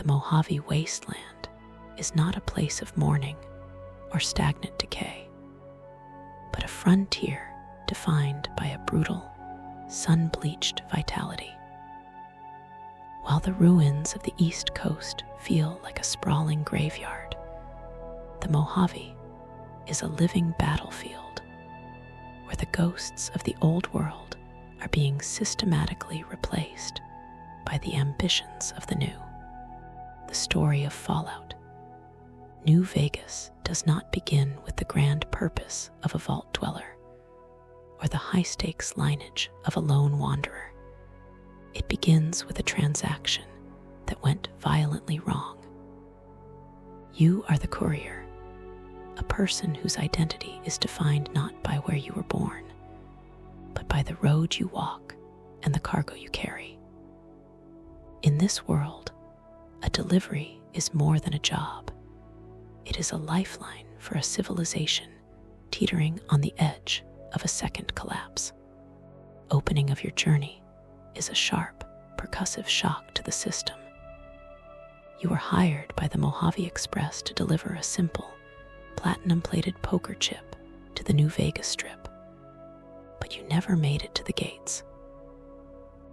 Mojave Wasteland is not a place of mourning or stagnant decay, but a frontier defined by a brutal, sun-bleached vitality. While the ruins of the East Coast feel like a sprawling graveyard, the Mojave is a living battlefield where the ghosts of the old world are being systematically replaced by the ambitions of the new. The story of fallout. New Vegas does not begin with the grand purpose of a vault dweller or the high-stakes lineage of a lone wanderer. It begins with a transaction that went violently wrong. You are the courier, a person whose identity is defined not by where you were born, but by the road you walk and the cargo you carry. In this world, a delivery is more than a job. It is a lifeline for a civilization teetering on the edge of a second collapse. Opening of your journey is a sharp, percussive shock to the system. You were hired by the Mojave Express to deliver a simple, platinum-plated poker chip to the New Vegas Strip, but you never made it to the gates.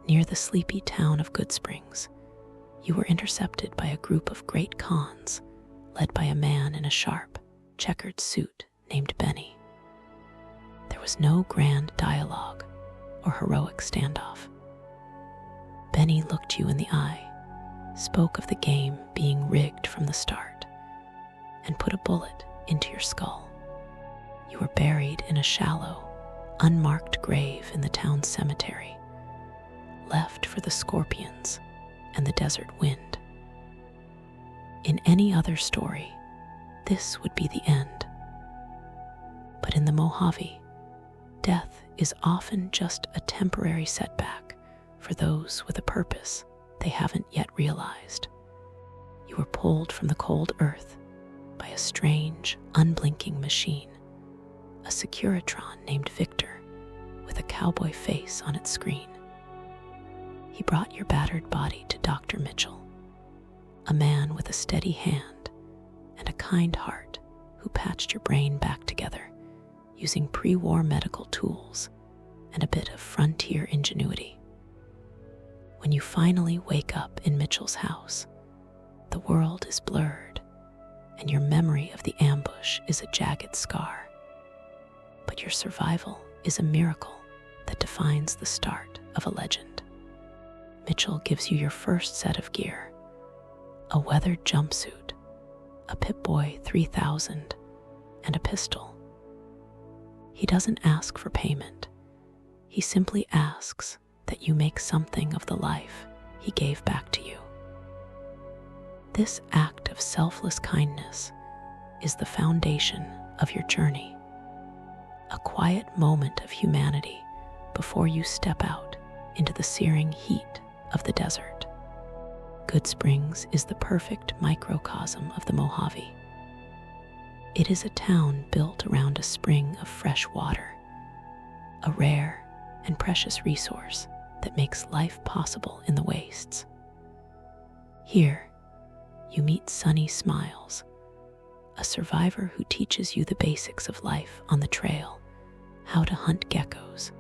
Near the sleepy town of Good Springs, you were intercepted by a group of great cons led by a man in a sharp, checkered suit named Benny. There was no grand dialogue or heroic standoff. Benny looked you in the eye, spoke of the game being rigged from the start, and put a bullet into your skull. You were buried in a shallow, unmarked grave in the town's cemetery, left for the scorpions and the desert wind. In any other story, this would be the end. But in the Mojave, death is often just a temporary setback for those with a purpose they haven't yet realized. You were pulled from the cold earth by a strange, unblinking machine, a Securitron named Victor with a cowboy face on its screen. He brought your battered body to Dr. Mitchell, a man with a steady hand and a kind heart who patched your brain back together using pre-war medical tools and a bit of frontier ingenuity. When you finally wake up in Mitchell's house, the world is blurred and your memory of the ambush is a jagged scar. But your survival is a miracle that defines the start of a legend. Mitchell gives you your first set of gear, a weathered jumpsuit, a Pip-Boy 3000, and a pistol. He doesn't ask for payment. He simply asks that you make something of the life he gave back to you. This act of selfless kindness is the foundation of your journey, a quiet moment of humanity before you step out into the searing heat of the desert. Good Springs is the perfect microcosm of the Mojave. It is a town built around a spring of fresh water, a rare and precious resource that makes life possible in the wastes. Here, you meet Sunny Smiles, a survivor who teaches you the basics of life on the trail, how to hunt geckos,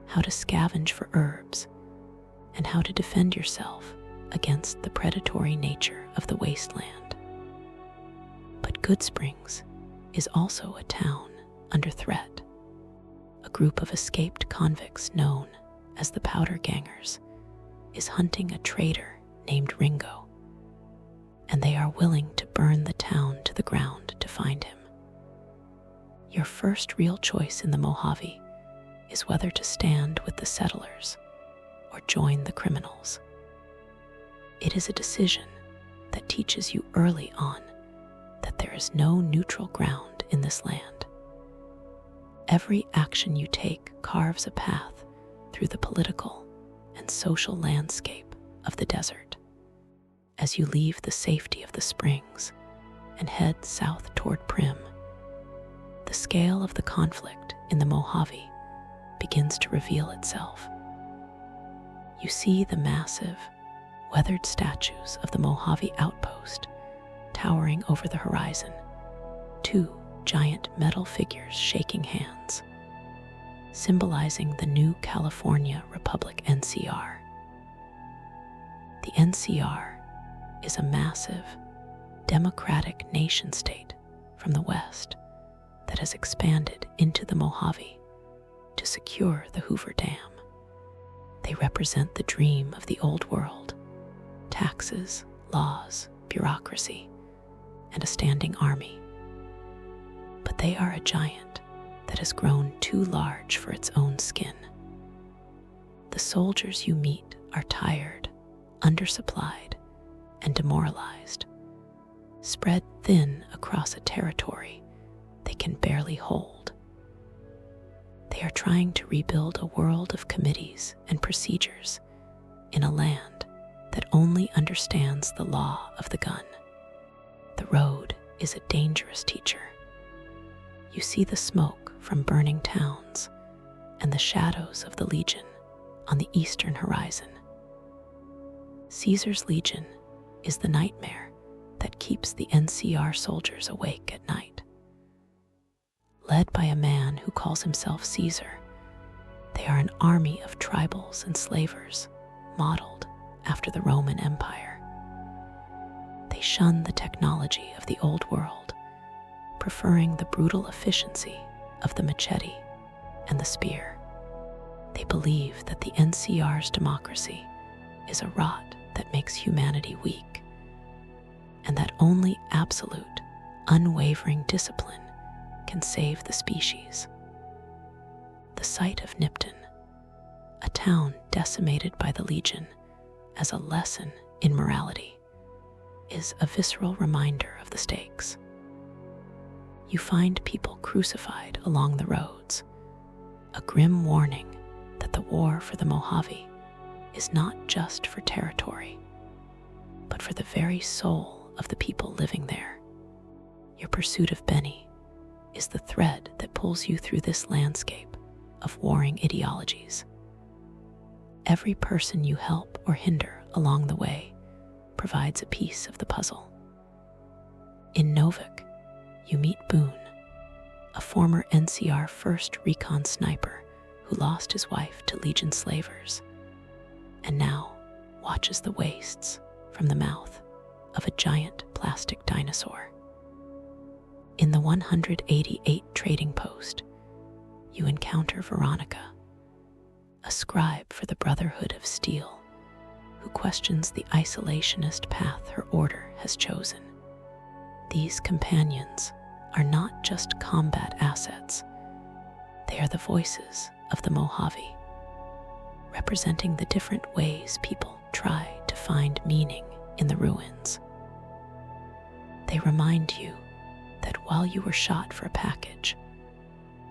how to scavenge for herbs, and how to defend yourself against the predatory nature of the wasteland. But Good Springs is also a town under threat. A group of escaped convicts known as the Powder Gangers is hunting a traitor named Ringo, and they are willing to burn the town to the ground to find him. Your first real choice in the Mojave is whether to stand with the settlers or join the criminals. It is a decision that teaches you early on that there is no neutral ground in this land. Every action you take carves a path through the political and social landscape of the desert. As you leave the safety of the springs and head south toward Primm, the scale of the conflict in the Mojave begins to reveal itself. You see the massive, weathered statues of the Mojave outpost towering over the horizon, two giant metal figures shaking hands, symbolizing the new California Republic NCR. The NCR is a massive, democratic nation-state from the West that has expanded into the Mojave to secure the Hoover Dam. They represent the dream of the old world: taxes, laws, bureaucracy, and a standing army. But they are a giant that has grown too large for its own skin. The soldiers you meet are tired, undersupplied, and demoralized, spread thin across a territory they can barely hold. They are trying to rebuild a world of committees and procedures in a land that only understands the law of the gun. The road is a dangerous teacher. You see the smoke from burning towns and the shadows of the Legion on the eastern horizon. Caesar's Legion is the nightmare that keeps the NCR soldiers awake at night. Led by a man who calls himself Caesar, they are an army of tribals and slavers modeled after the Roman Empire. They shun the technology of the old world, preferring the brutal efficiency of the machete and the spear. They believe that the NCR's democracy is a rot that makes humanity weak, and that only absolute, unwavering discipline can save the species. The sight of Nipton, a town decimated by the Legion as a lesson in morality, is a visceral reminder of the stakes. You find people crucified along the roads, a grim warning that the war for the Mojave is not just for territory, but for the very soul of the people living there. Your pursuit of Benny is the thread that pulls you through this landscape of warring ideologies. Every person you help or hinder along the way provides a piece of the puzzle. In Novik, you meet Boone, a former NCR 1st Recon sniper who lost his wife to Legion slavers and now watches the wastes from the mouth of a giant plastic dinosaur. In the 188 trading post, you encounter Veronica, a scribe for the Brotherhood of Steel, who questions the isolationist path her order has chosen. These companions are not just combat assets, they are the voices of the Mojave, representing the different ways people try to find meaning in the ruins. They remind you that while you were shot for a package,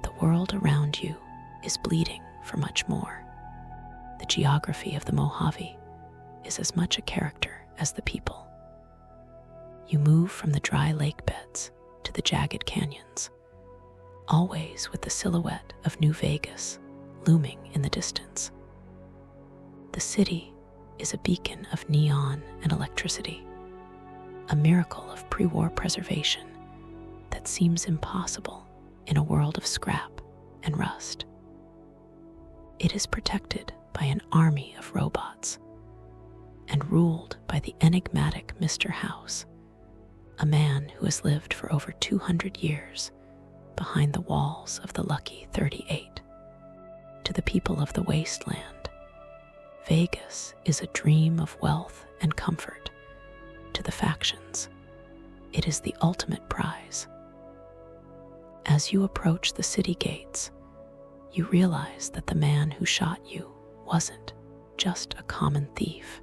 the world around you is bleeding for much more. The geography of the Mojave is as much a character as the people. You move from the dry lake beds to the jagged canyons, always with the silhouette of New Vegas looming in the distance. The city is a beacon of neon and electricity, a miracle of pre-war preservation that seems impossible in a world of scrap and rust. It is protected by an army of robots and ruled by the enigmatic Mr. House, a man who has lived for over 200 years behind the walls of the Lucky 38. To the people of the wasteland, Vegas is a dream of wealth and comfort. To the factions, it is the ultimate prize. As you approach the city gates, you realize that the man who shot you wasn't just a common thief.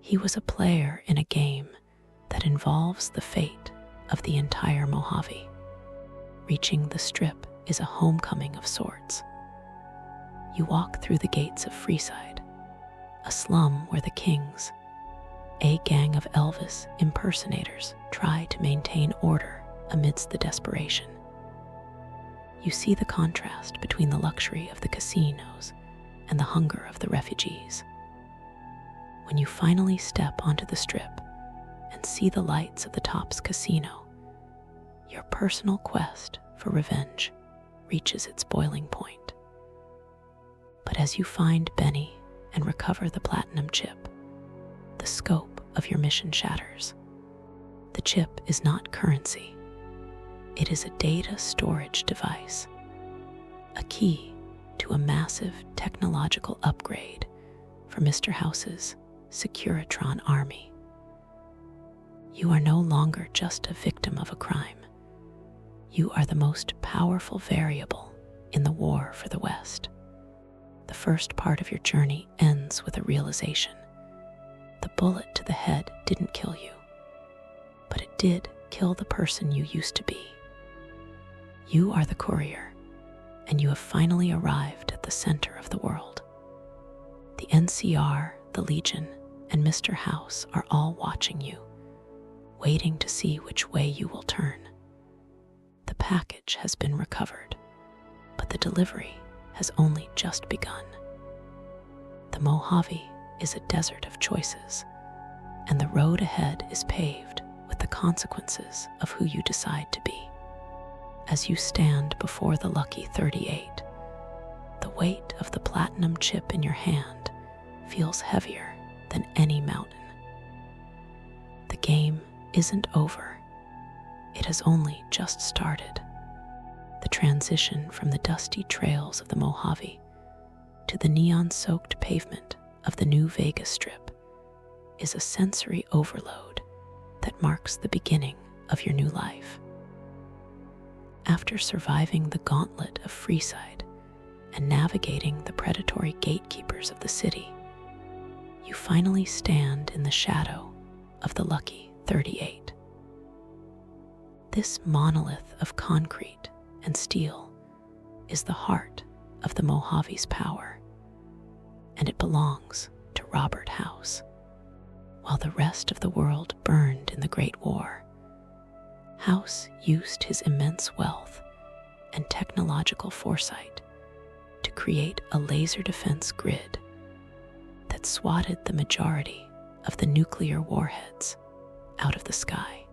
He was a player in a game that involves the fate of the entire Mojave. Reaching the Strip is a homecoming of sorts. You walk through the gates of Freeside, a slum where the Kings, a gang of Elvis impersonators, try to maintain order amidst the desperation. You see the contrast between the luxury of the casinos and the hunger of the refugees. When you finally step onto the strip and see the lights of the Tops Casino, your personal quest for revenge reaches its boiling point. But as you find Benny and recover the platinum chip, the scope of your mission shatters. The chip is not currency. It is a data storage device, a key to a massive technological upgrade for Mr. House's Securitron army. You are no longer just a victim of a crime. You are the most powerful variable in the war for the West. The first part of your journey ends with a realization. The bullet to the head didn't kill you, but it did kill the person you used to be. You are the courier, and you have finally arrived at the center of the world. The NCR, the Legion, and Mr. House are all watching you, waiting to see which way you will turn. The package has been recovered, but the delivery has only just begun. The Mojave is a desert of choices, and the road ahead is paved with the consequences of who you decide to be. As you stand before the lucky 38, the weight of the platinum chip in your hand feels heavier than any mountain. The game isn't over. It has only just started. The transition from the dusty trails of the Mojave to the neon-soaked pavement of the New Vegas Strip is a sensory overload that marks the beginning of your new life. After surviving the gauntlet of Freeside and navigating the predatory gatekeepers of the city, you finally stand in the shadow of the lucky 38. This monolith of concrete and steel is the heart of the Mojave's power, and it belongs to Robert House. While the rest of the world burned in the Great War, House used his immense wealth and technological foresight to create a laser defense grid that swatted the majority of the nuclear warheads out of the sky.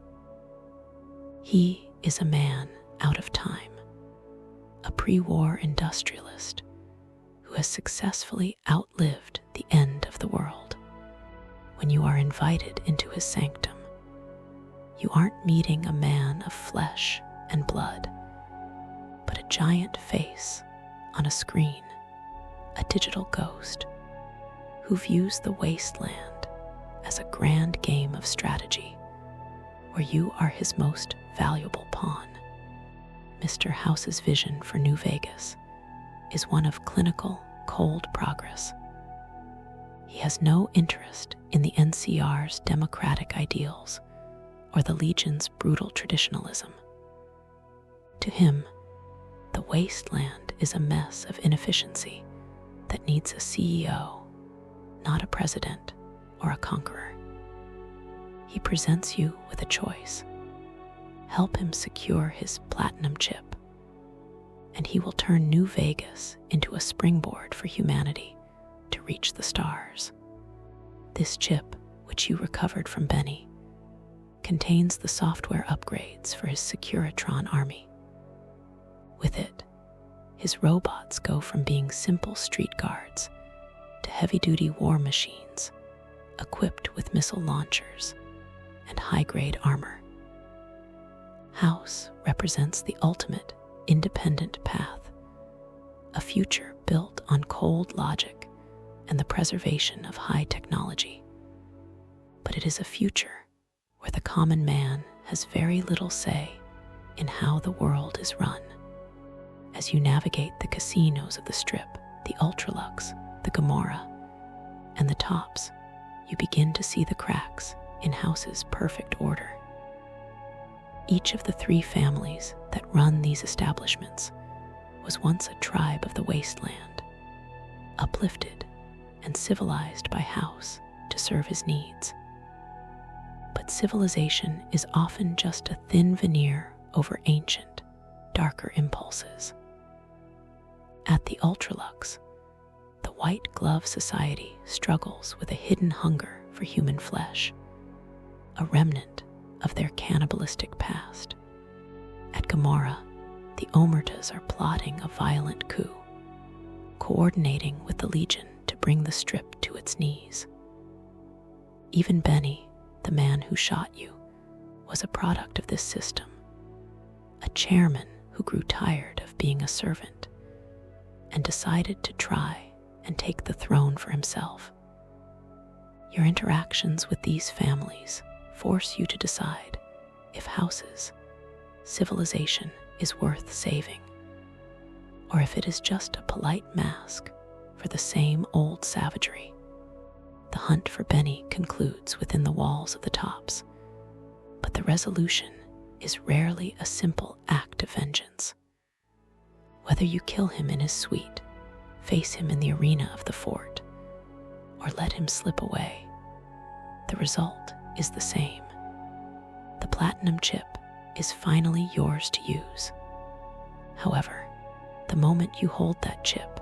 He is a man out of time, a pre-war industrialist who has successfully outlived the end of the world. When you are invited into his sanctum, you aren't meeting a man of flesh and blood, but a giant face on a screen, a digital ghost who views the wasteland as a grand game of strategy where you are his most valuable pawn. Mr. House's vision for New Vegas is one of clinical, cold progress. He has no interest in the NCR's democratic ideals or the Legion's brutal traditionalism. To him, the wasteland is a mess of inefficiency that needs a CEO, not a president or a conqueror. He presents you with a choice. Help him secure his platinum chip, and he will turn New Vegas into a springboard for humanity to reach the stars. This chip, which you recovered from Benny, contains the software upgrades for his Securitron army. With it, his robots go from being simple street guards to heavy-duty war machines equipped with missile launchers and high-grade armor. House represents the ultimate independent path, a future built on cold logic and the preservation of high technology. But it is a future where the common man has very little say in how the world is run. As you navigate the casinos of the Strip, the Ultralux, the Gomorrah, and the Tops, you begin to see the cracks in House's perfect order. Each of the three families that run these establishments was once a tribe of the wasteland, uplifted and civilized by House to serve his needs. But civilization is often just a thin veneer over ancient, darker impulses. At the Ultralux, the White Glove Society struggles with a hidden hunger for human flesh, a remnant of their cannibalistic past. At Gomorrah, the Omertas are plotting a violent coup, coordinating with the Legion to bring the Strip to its knees. Even Benny, the man who shot you, was a product of this system, a chairman who grew tired of being a servant and decided to try and take the throne for himself. Your interactions with these families force you to decide if houses, civilization is worth saving, or if it is just a polite mask for the same old savagery. The hunt for Benny concludes within the walls of the Tops, but the resolution is rarely a simple act of vengeance. Whether you kill him in his suite, face him in the arena of the fort, or let him slip away, the result is the same. The platinum chip is finally yours to use. However, the moment you hold that chip,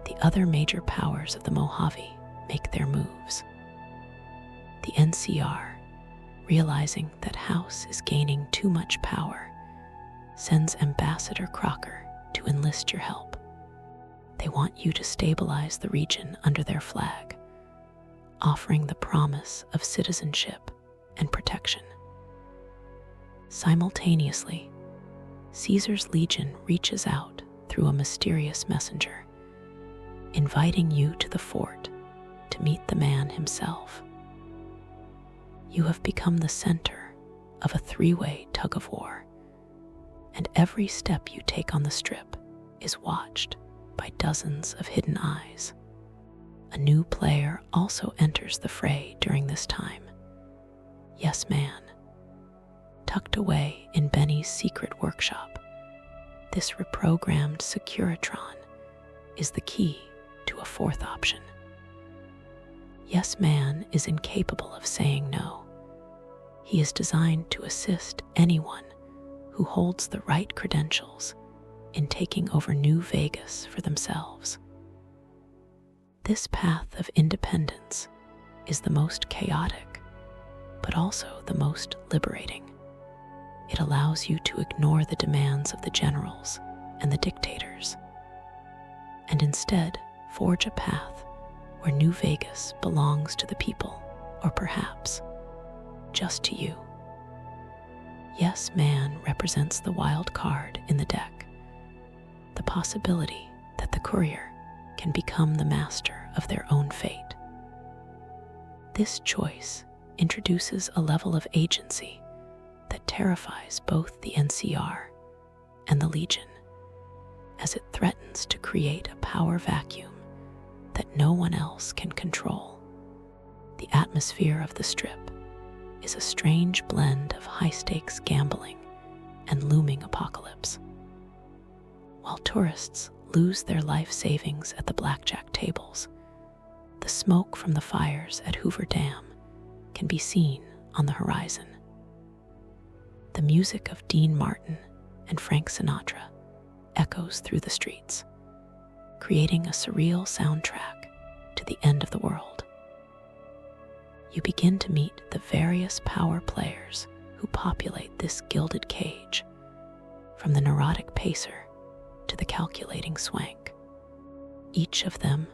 the other major powers of the Mojave make their moves. The NCR, realizing that House is gaining too much power, sends Ambassador Crocker to enlist your help. They want you to stabilize the region under their flag, offering the promise of citizenship and protection. Simultaneously, Caesar's Legion reaches out through a mysterious messenger, inviting you to the fort to meet the man himself. You have become the center of a three-way tug-of-war, and every step you take on the Strip is watched by dozens of hidden eyes. A new player also enters the fray during this time. Yes Man. Tucked away in Benny's secret workshop, this reprogrammed Securitron is the key to a fourth option. Yes Man is incapable of saying no. He is designed to assist anyone who holds the right credentials in taking over New Vegas for themselves. This path of independence is the most chaotic, but also the most liberating. It allows you to ignore the demands of the generals and the dictators, and instead forge a path where New Vegas belongs to the people, or perhaps just to you. Yes Man represents the wild card in the deck, the possibility that the courier can become the master of their own fate. This choice introduces a level of agency that terrifies both the NCR and the Legion, as it threatens to create a power vacuum that no one else can control. The atmosphere of the Strip is a strange blend of high-stakes gambling and looming apocalypse. While tourists lose their life savings at the blackjack tables, the smoke from the fires at Hoover Dam can be seen on the horizon. The music of Dean Martin and Frank Sinatra echoes through the streets, creating a surreal soundtrack to the end of the world. You begin to meet the various power players who populate this gilded cage, from the neurotic pacer to the calculating swank. Each of them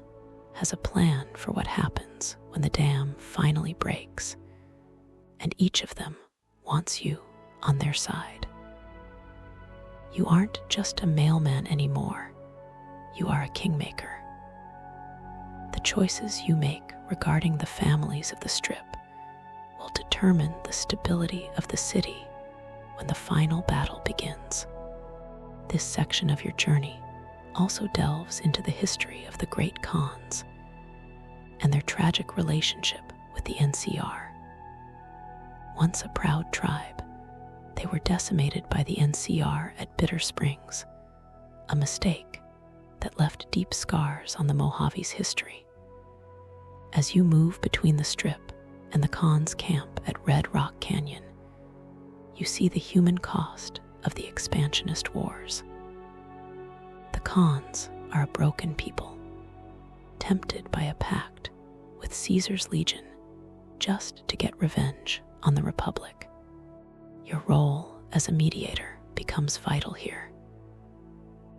has a plan for what happens when the dam finally breaks, and each of them wants you on their side. You aren't just a mailman anymore, you are a kingmaker. The choices you make regarding the families of the Strip will determine the stability of the city when the final battle begins. This section of your journey also delves into the history of the Great Khans and their tragic relationship with the NCR. Once a proud tribe, they were decimated by the NCR at Bitter Springs, a mistake that left deep scars on the Mojave's history. As you move between the Strip and the Khans' camp at Red Rock Canyon, you see the human cost of the expansionist wars. The Khans are a broken people, tempted by a pact with Caesar's legion just to get revenge on the Republic. Your role as a mediator becomes vital here.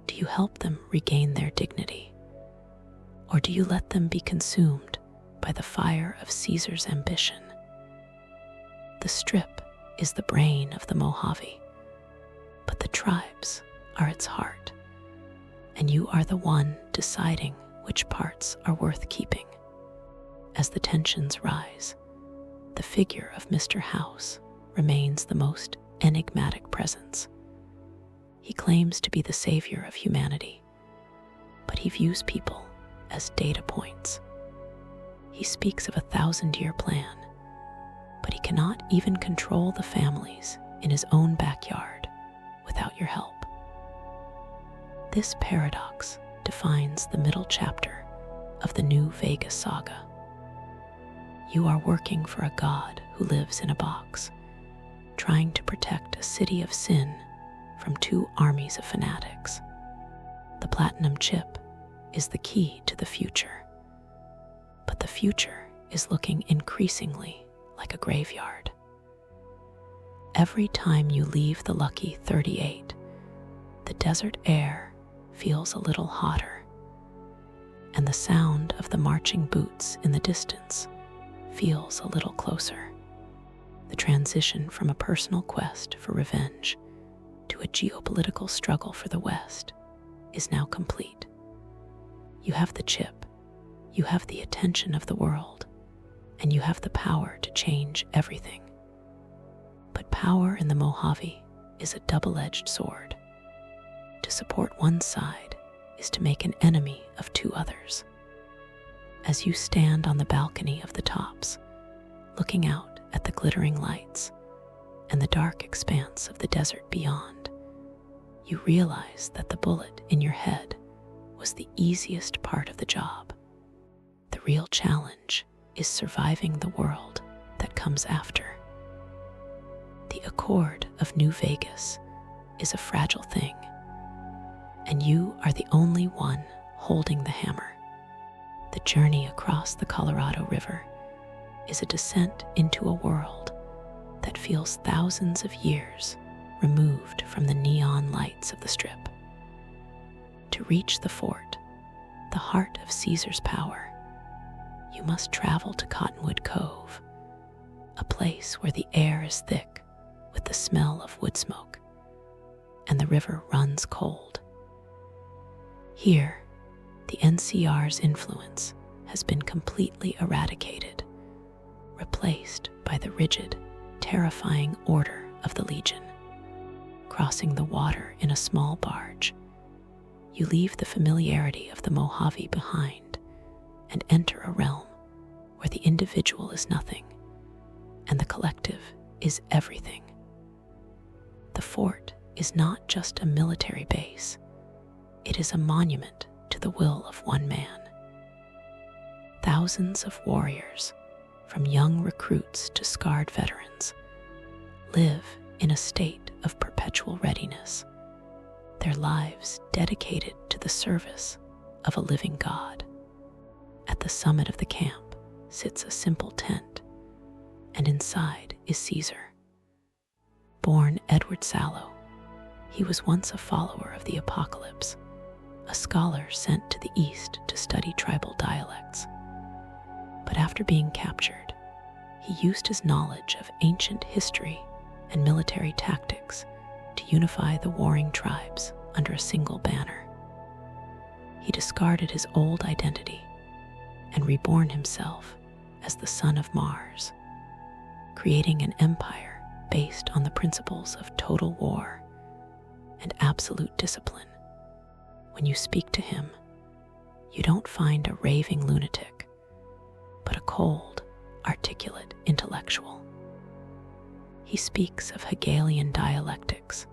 Do you help them regain their dignity? Or do you let them be consumed by the fire of Caesar's ambition? The Strip is the brain of the Mojave, but the tribes are its heart, and you are the one deciding which parts are worth keeping. As the tensions rise, the figure of Mr. House remains the most enigmatic presence. He claims to be the savior of humanity, but he views people as data points. He speaks of a 1,000-year plan, but he cannot even control the families in his own backyard without your help. This paradox defines the middle chapter of the New Vegas saga. You are working for a god who lives in a box, trying to protect a city of sin from two armies of fanatics. The platinum chip is the key to the future, but the future is looking increasingly like a graveyard. Every time you leave the lucky 38, the desert air feels a little hotter, and the sound of the marching boots in the distance feels a little closer. The transition from a personal quest for revenge to a geopolitical struggle for the West is now complete. You have the chip, you have the attention of the world, and you have the power to change everything. But power in the Mojave is a double-edged sword. To support one side is to make an enemy of two others. As you stand on the balcony of the tops, looking out at the glittering lights and the dark expanse of the desert beyond, you realize that the bullet in your head was the easiest part of the job. The real challenge is surviving the world that comes after. The Accord of New Vegas is a fragile thing, and you are the only one holding the hammer. The journey across the Colorado River is a descent into a world that feels thousands of years removed from the neon lights of the Strip. To reach the fort, the heart of Caesar's power, you must travel to Cottonwood Cove, a place where the air is thick with the smell of wood smoke, and the river runs cold. Here, the NCR's influence has been completely eradicated, replaced by the rigid, terrifying order of the Legion. Crossing the water in a small barge, you leave the familiarity of the Mojave behind and enter a realm where the individual is nothing and the collective is everything. The fort is not just a military base, it is a monument to the will of one man. Thousands of warriors, from young recruits to scarred veterans, live in a state of perpetual readiness, their lives dedicated to the service of a living God. At the summit of the camp sits a simple tent, and inside is Caesar. Born Edward Sallow, he was once a follower of the apocalypse, a scholar sent to the east to study tribal dialects. But after being captured, he used his knowledge of ancient history and military tactics to unify the warring tribes under a single banner. He discarded his old identity and reborn himself as the son of Mars, creating an empire based on the principles of total war and absolute discipline. When you speak to him, you don't find a raving lunatic, but a cold, articulate intellectual. He speaks of Hegelian dialectics,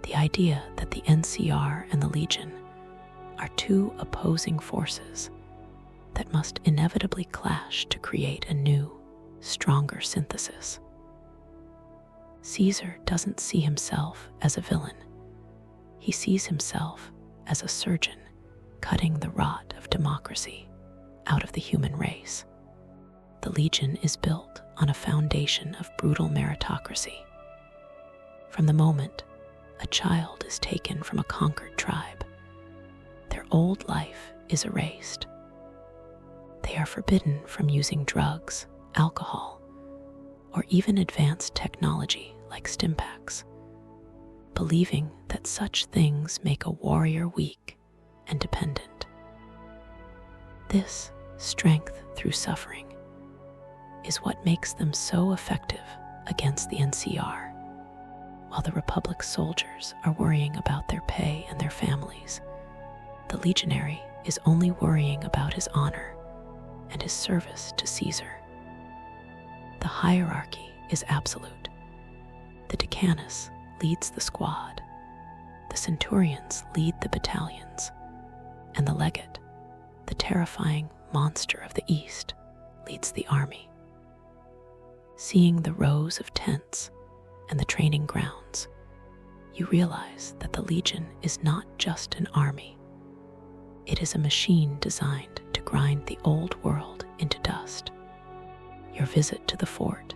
the idea that the NCR and the Legion are two opposing forces that must inevitably clash to create a new, stronger synthesis. Caesar doesn't see himself as a villain. He sees himself as a surgeon cutting the rot of democracy. out of the human race. The Legion is built on a foundation of brutal meritocracy. From the moment a child is taken from a conquered tribe, their old life is erased. They are forbidden from using drugs, alcohol, or even advanced technology like stimpaks, believing that such things make a warrior weak and dependent. This strength through suffering is what makes them so effective against the NCR. While the Republic's soldiers are worrying about their pay and their families, the legionary is only worrying about his honor and his service to Caesar. The hierarchy is absolute. The decanus leads the squad, the centurions lead the battalions, and the legate, the terrifying monster of the East, leads the army. Seeing the rows of tents and the training grounds, you realize that the Legion is not just an army. It is a machine designed to grind the old world into dust. Your visit to the fort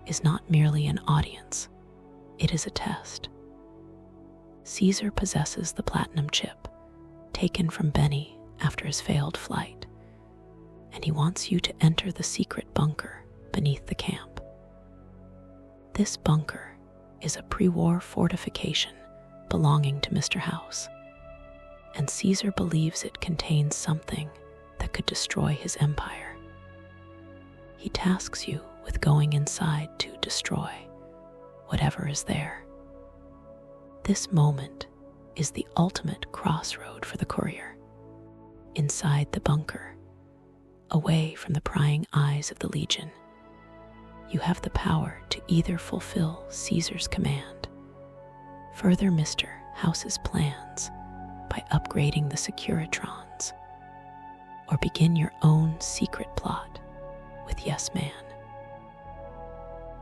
is not merely an audience, it is a test. Caesar possesses the platinum chip, taken from Benny after his failed flight, and he wants you to enter the secret bunker beneath the camp. This bunker is a pre-war fortification belonging to Mr. House, and Caesar believes it contains something that could destroy his empire. He tasks you with going inside to destroy whatever is there. This moment is the ultimate crossroad for the courier. Inside the bunker, away from the prying eyes of the Legion, you have the power to either fulfill Caesar's command, further Mr. House's plans by upgrading the Securitrons, or begin your own secret plot with Yes Man.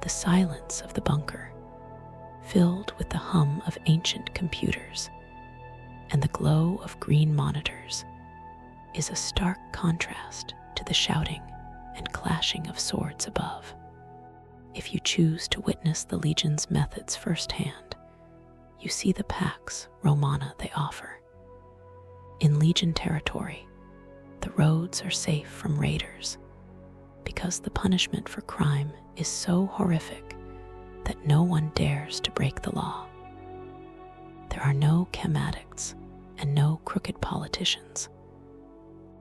The silence of the bunker, filled with the hum of ancient computers and the glow of green monitors, is a stark contrast to the shouting and clashing of swords above. If you choose to witness the Legion's methods firsthand, you see the Pax Romana they offer. In Legion territory, the roads are safe from raiders because the punishment for crime is so horrific that no one dares to break the law. There are no chem addicts and no crooked politicians,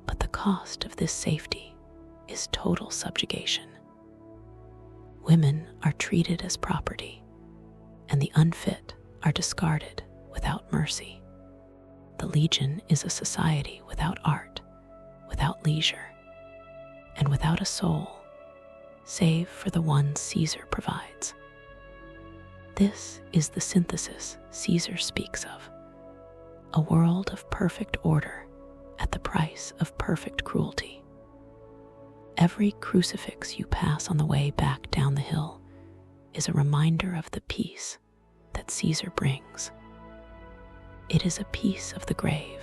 but the cost of this safety is total subjugation. Women are treated as property, and the unfit are discarded without mercy. The Legion is a society without art, without leisure, and without a soul, save for the one Caesar provides. This is the synthesis Caesar speaks of, a world of perfect order at the price of perfect cruelty. Every crucifix you pass on the way back down the hill is a reminder of the peace that Caesar brings. It is a piece of the grave,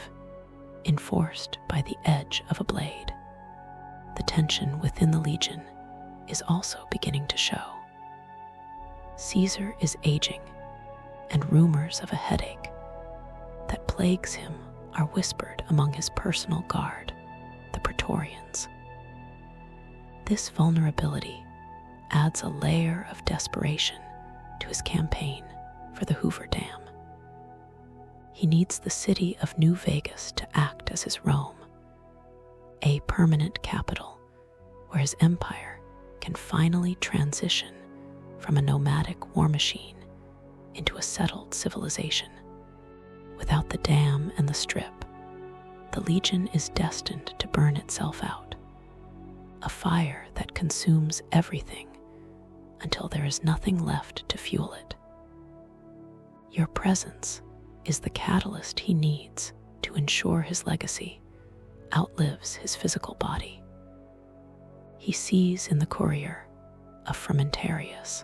enforced by the edge of a blade. The tension within the Legion is also beginning to show. Caesar is aging, and rumors of a headache that plagues him are whispered among his personal guard, the Praetorians. This vulnerability adds a layer of desperation to his campaign for the Hoover Dam. He needs the city of New Vegas to act as his Rome, a permanent capital where his empire can finally transition from a nomadic war machine into a settled civilization. Without the dam and the strip, the Legion is destined to burn itself out, a fire that consumes everything until there is nothing left to fuel it. Your presence is the catalyst he needs to ensure his legacy outlives his physical body. He sees in the courier a Frumentarius,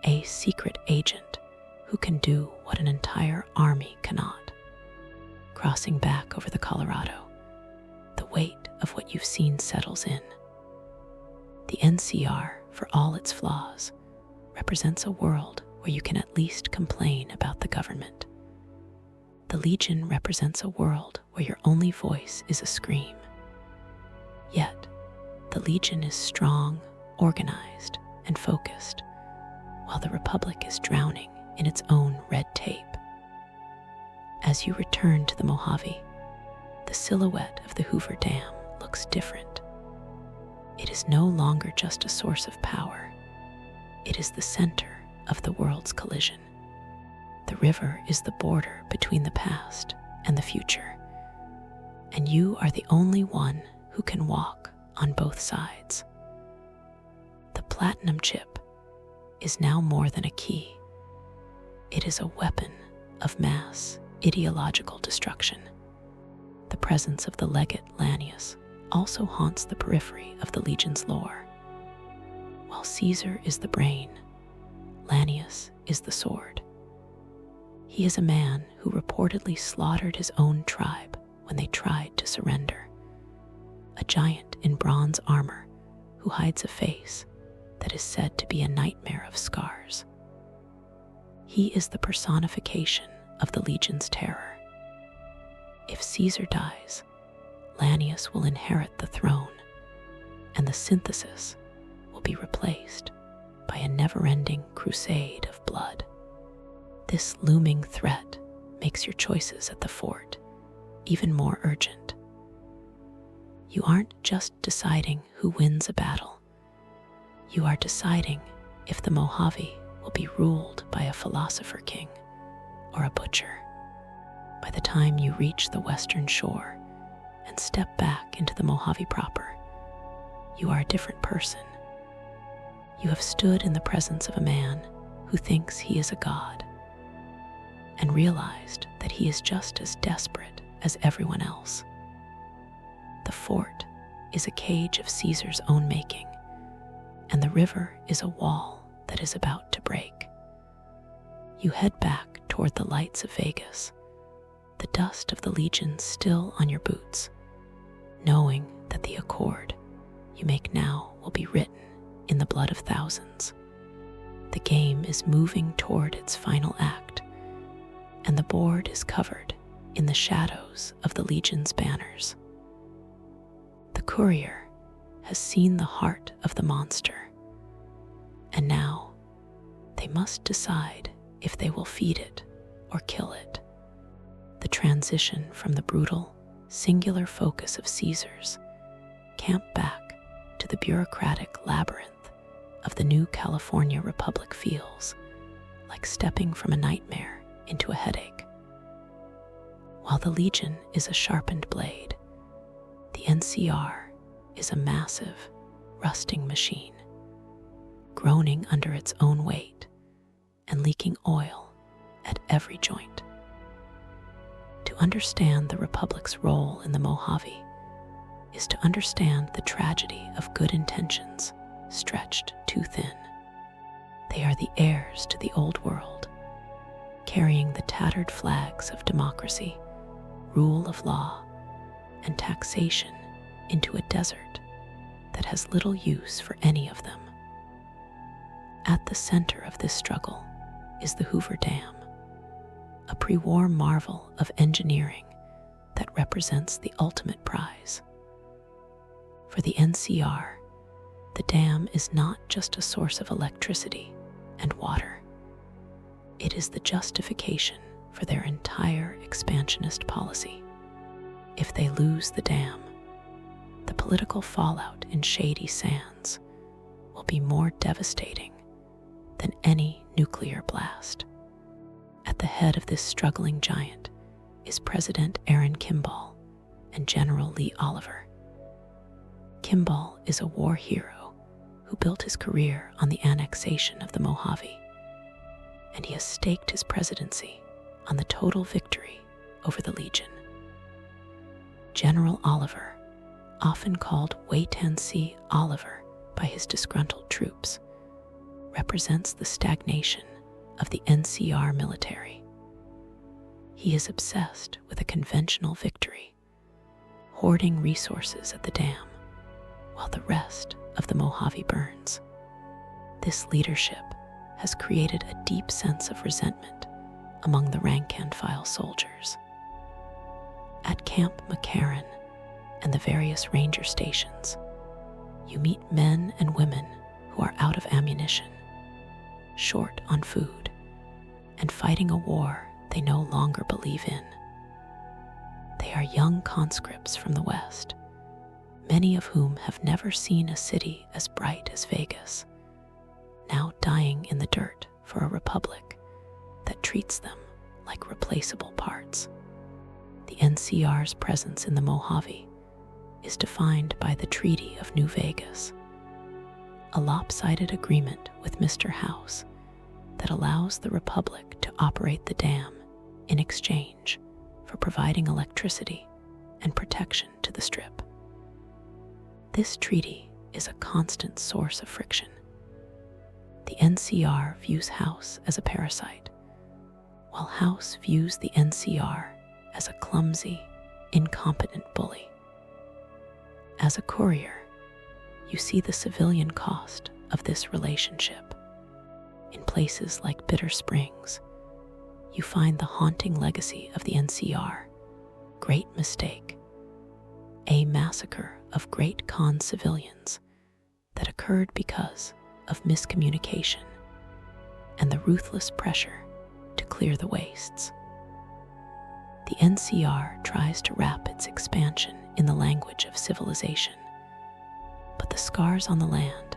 a secret agent who can do what an entire army cannot. Crossing back over the Colorado, the weight of what you've seen settles in. The NCR, for all its flaws, represents a world where you can at least complain about the government. The Legion represents a world where your only voice is a scream. Yet, the Legion is strong, organized, and focused, while the Republic is drowning in its own red tape. As you return to the Mojave, the silhouette of the Hoover Dam looks different. It is no longer just a source of power. It is the center of the world's collision. The river is the border between the past and the future, and you are the only one who can walk on both sides. The platinum chip is now more than a key. It is a weapon of mass ideological destruction. The presence of the legate Lanius also haunts the periphery of the Legion's lore. While Caesar is the brain, Lanius is the sword. He is a man who reportedly slaughtered his own tribe when they tried to surrender. A giant in bronze armor who hides a face that is said to be a nightmare of scars. He is the personification of the Legion's terror. If Caesar dies, Lanius will inherit the throne, and the synthesis will be replaced by a never-ending crusade of blood. This looming threat makes your choices at the fort even more urgent. You aren't just deciding who wins a battle. You are deciding if the Mojave will be ruled by a philosopher king or a butcher. By the time you reach the western shore and step back into the Mojave proper, you are a different person. You have stood in the presence of a man who thinks he is a god, and realized that he is just as desperate as everyone else. The fort is a cage of Caesar's own making, and the river is a wall that is about to break. You head back toward the lights of Vegas, the dust of the Legion still on your boots, knowing that the accord you make now will be written in the blood of thousands. The game is moving toward its final act, and the board is covered in the shadows of the Legion's banners. The courier has seen the heart of the monster, and now they must decide if they will feed it or kill it. The transition from the brutal, singular focus of Caesar's camp back to the bureaucratic labyrinth of the new California Republic feels like stepping from a nightmare into a headache. While the Legion is a sharpened blade, the NCR is a massive, rusting machine, groaning under its own weight and leaking oil at every joint. To understand the Republic's role in the Mojave is to understand the tragedy of good intentions stretched too thin. They are the heirs to the old world, carrying the tattered flags of democracy, rule of law, and taxation into a desert that has little use for any of them. At the center of this struggle is the Hoover Dam, a pre-war marvel of engineering that represents the ultimate prize. For the NCR, the dam is not just a source of electricity and water. It is the justification for their entire expansionist policy. If they lose the dam, the political fallout in Shady Sands will be more devastating than any nuclear blast. At the head of this struggling giant is President Aaron Kimball and General Lee Oliver. Kimball is a war hero who built his career on the annexation of the Mojave, and he has staked his presidency on the total victory over the Legion. General Oliver, often called Wait-and-See Oliver by his disgruntled troops, represents the stagnation of the NCR military. He is obsessed with a conventional victory, hoarding resources at the dam, while the rest of the Mojave burns. This leadership has created a deep sense of resentment among the rank-and-file soldiers. At Camp McCarran and the various ranger stations, you meet men and women who are out of ammunition, short on food, and fighting a war they no longer believe in. They are young conscripts from the West, many of whom have never seen a city as bright as Vegas, now dying in the dirt for a republic that treats them like replaceable parts. The NCR's presence in the Mojave is defined by the Treaty of New Vegas, a lopsided agreement with Mr. House that allows the Republic to operate the dam in exchange for providing electricity and protection to the Strip. This treaty is a constant source of friction. The NCR views House as a parasite, while House views the NCR as a clumsy, incompetent bully. As a courier, you see the civilian cost of this relationship. In places like Bitter Springs, you find the haunting legacy of the NCR, Great Mistake, a massacre of Great Khan civilians that occurred because of miscommunication and the ruthless pressure to clear the wastes. The NCR tries to wrap its expansion in the language of civilization, but the scars on the land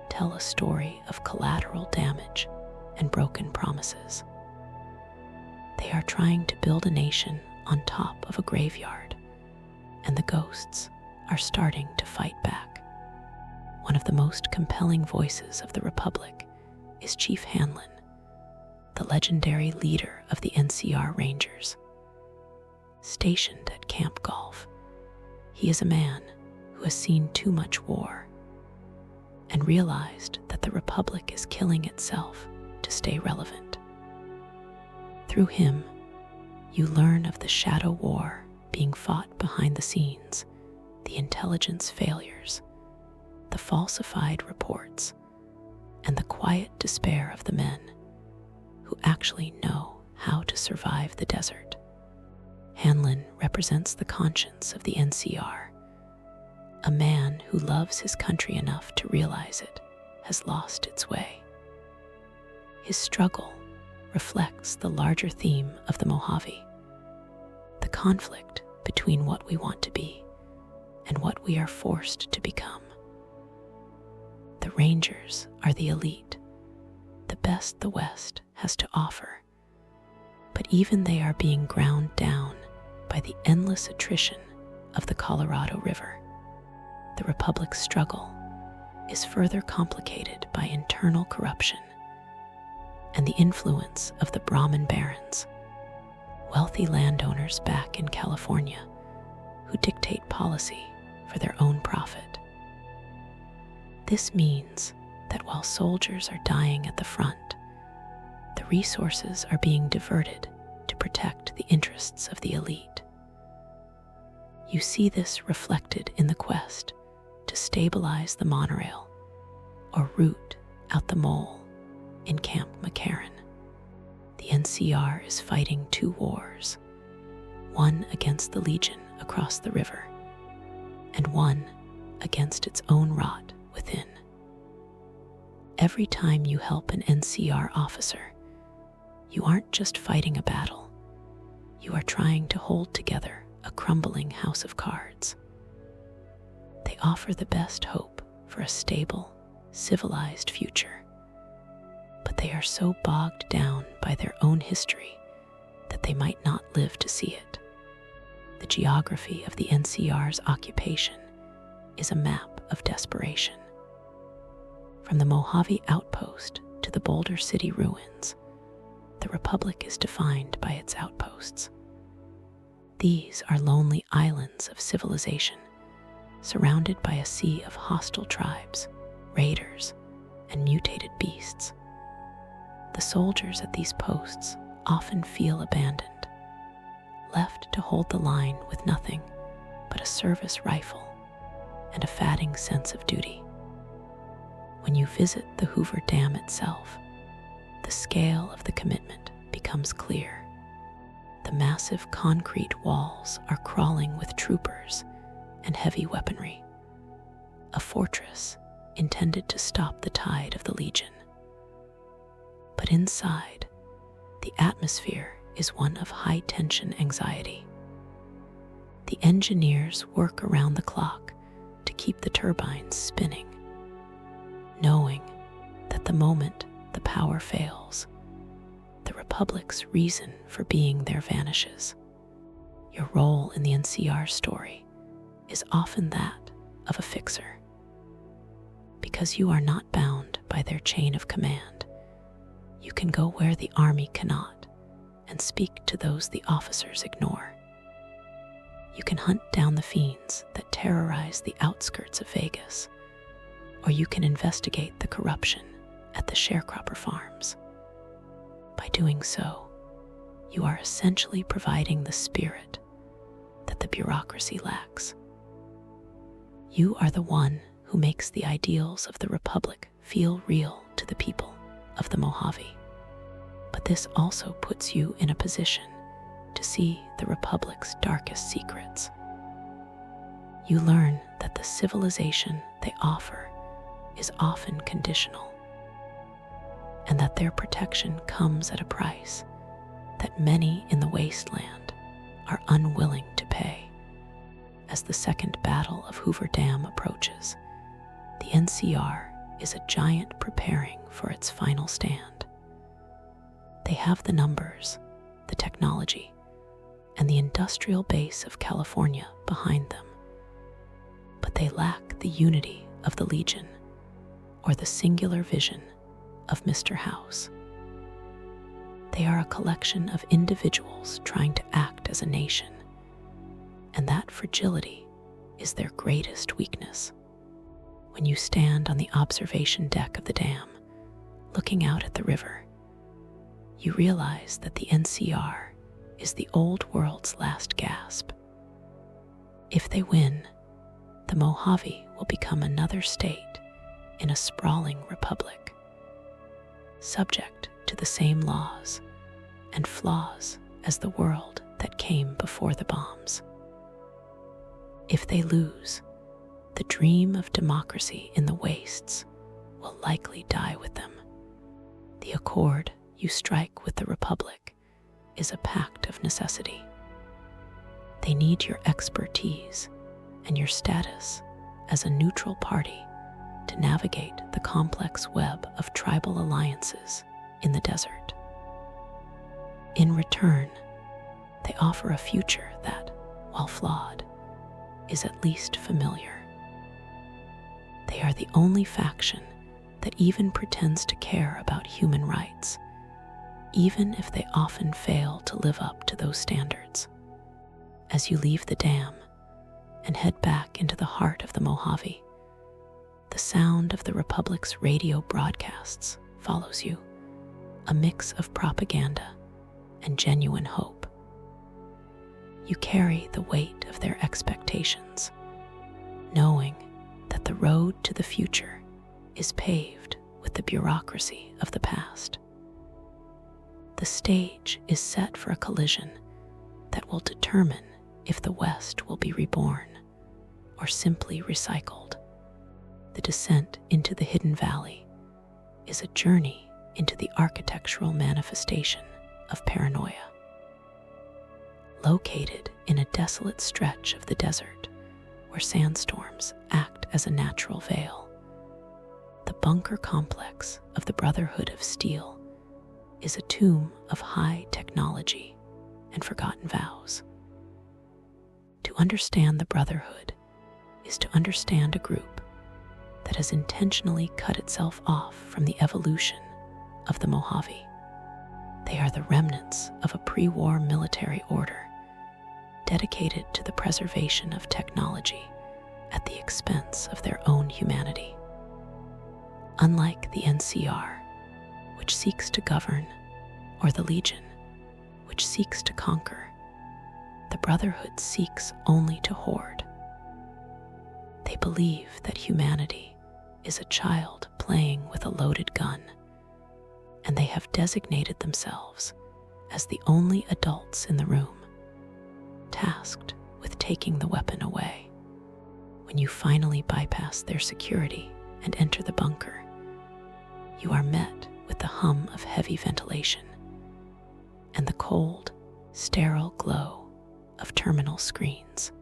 tell a story of collateral damage and broken promises. They are trying to build a nation on top of a graveyard, and the ghosts are starting to fight back. One of the most compelling voices of the Republic is Chief Hanlon, the legendary leader of the NCR Rangers. Stationed at Camp Golf, he is a man who has seen too much war and realized that the Republic is killing itself to stay relevant. Through him, you learn of the shadow war being fought behind the scenes, the intelligence failures, the falsified reports, and the quiet despair of the men who actually know how to survive the desert. Hanlon represents the conscience of the NCR, a man who loves his country enough to realize it has lost its way. His struggle reflects the larger theme of the Mojave, the conflict between what we want to be and what we are forced to become. The Rangers are the elite, the best the West has to offer, but even they are being ground down by the endless attrition of the Colorado River. The Republic's struggle is further complicated by internal corruption and the influence of the Brahmin barons, wealthy landowners back in California who dictate policy for their own profit. This means that while soldiers are dying at the front, the resources are being diverted to protect the interests of the elite. You see this reflected in the quest to stabilize the monorail or root out the mole in Camp McCarran. The NCR is fighting two wars, one against the Legion across the river, and one against its own rot within. Every time you help an NCR officer, you aren't just fighting a battle, you are trying to hold together a crumbling house of cards. They offer the best hope for a stable, civilized future, but they are so bogged down by their own history that they might not live to see it. The geography of the NCR's occupation is a map of desperation. From the Mojave outpost to the Boulder City ruins, the Republic is defined by its outposts. These are lonely islands of civilization, surrounded by a sea of hostile tribes, raiders, and mutated beasts. The soldiers at these posts often feel abandoned, left to hold the line with nothing but a service rifle and a fatting sense of duty. When you visit the Hoover Dam itself, the scale of the commitment becomes clear. The massive concrete walls are crawling with troopers and heavy weaponry, a fortress intended to stop the tide of the Legion. But inside, the atmosphere is one of high-tension anxiety. The engineers work around the clock to keep the turbines spinning, knowing that the moment the power fails, the Republic's reason for being there vanishes. Your role in the NCR story is often that of a fixer. Because you are not bound by their chain of command, you can go where the army cannot and speak to those the officers ignore. You can hunt down the fiends that terrorize the outskirts of Vegas, or you can investigate the corruption at the sharecropper farms. By doing so, you are essentially providing the spirit that the bureaucracy lacks. You are the one who makes the ideals of the Republic feel real to the people of the Mojave. But this also puts you in a position to see the Republic's darkest secrets. You learn that the civilization they offer is often conditional, and that their protection comes at a price that many in the wasteland are unwilling to pay. As the Second Battle of Hoover Dam approaches, the NCR is a giant preparing for its final stand. They have the numbers, the technology, and the industrial base of California behind them, but they lack the unity of the Legion or the singular vision of Mr. House. They are a collection of individuals trying to act as a nation, and that fragility is their greatest weakness. When you stand on the observation deck of the dam, looking out at the river, you realize that the NCR is the old world's last gasp. If they win, the Mojave will become another state in a sprawling republic, subject to the same laws and flaws as the world that came before the bombs. If they lose, the dream of democracy in the wastes will likely die with them. The accord you strike with the Republic is a pact of necessity. They need your expertise and your status as a neutral party to navigate the complex web of tribal alliances in the desert. In return, they offer a future that, while flawed, is at least familiar. They are the only faction that even pretends to care about human rights, even if they often fail to live up to those standards. As you leave the dam and head back into the heart of the Mojave, the sound of the Republic's radio broadcasts follows you, a mix of propaganda and genuine hope. You carry the weight of their expectations, knowing that the road to the future is paved with the bureaucracy of the past. The stage is set for a collision that will determine if the West will be reborn or simply recycled. The descent into the hidden valley is a journey into the architectural manifestation of paranoia. Located in a desolate stretch of the desert where sandstorms act as a natural veil, the bunker complex of the Brotherhood of Steel is a tomb of high technology and forgotten vows. To understand the Brotherhood is to understand a group that has intentionally cut itself off from the evolution of the Mojave. They are the remnants of a pre-war military order dedicated to the preservation of technology at the expense of their own humanity. Unlike the NCR, which seeks to govern, or the Legion, which seeks to conquer, the Brotherhood seeks only to hoard. They believe that humanity is a child playing with a loaded gun, and they have designated themselves as the only adults in the room, tasked with taking the weapon away. When you finally bypass their security and enter the bunker, you are met with the hum of heavy ventilation and the cold, sterile glow of terminal screens.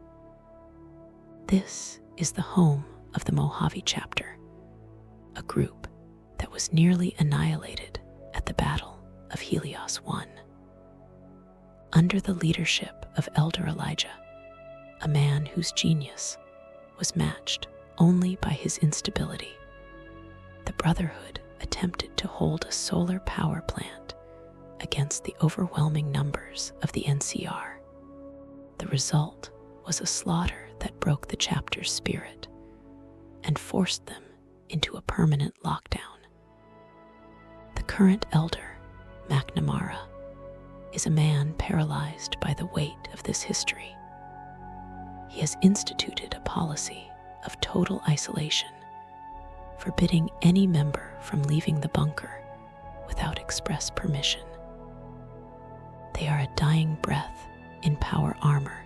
This is the home of the Mojave chapter, a group that was nearly annihilated at the Battle of Helios 1. Under the leadership of Elder Elijah, a man whose genius was matched only by his instability, the Brotherhood attempted to hold a solar power plant against the overwhelming numbers of the NCR. The result was a slaughter that broke the chapter's spirit and forced them into a permanent lockdown. The current elder, McNamara, is a man paralyzed by the weight of this history. He has instituted a policy of total isolation, forbidding any member from leaving the bunker without express permission. They are a dying breath in power armor,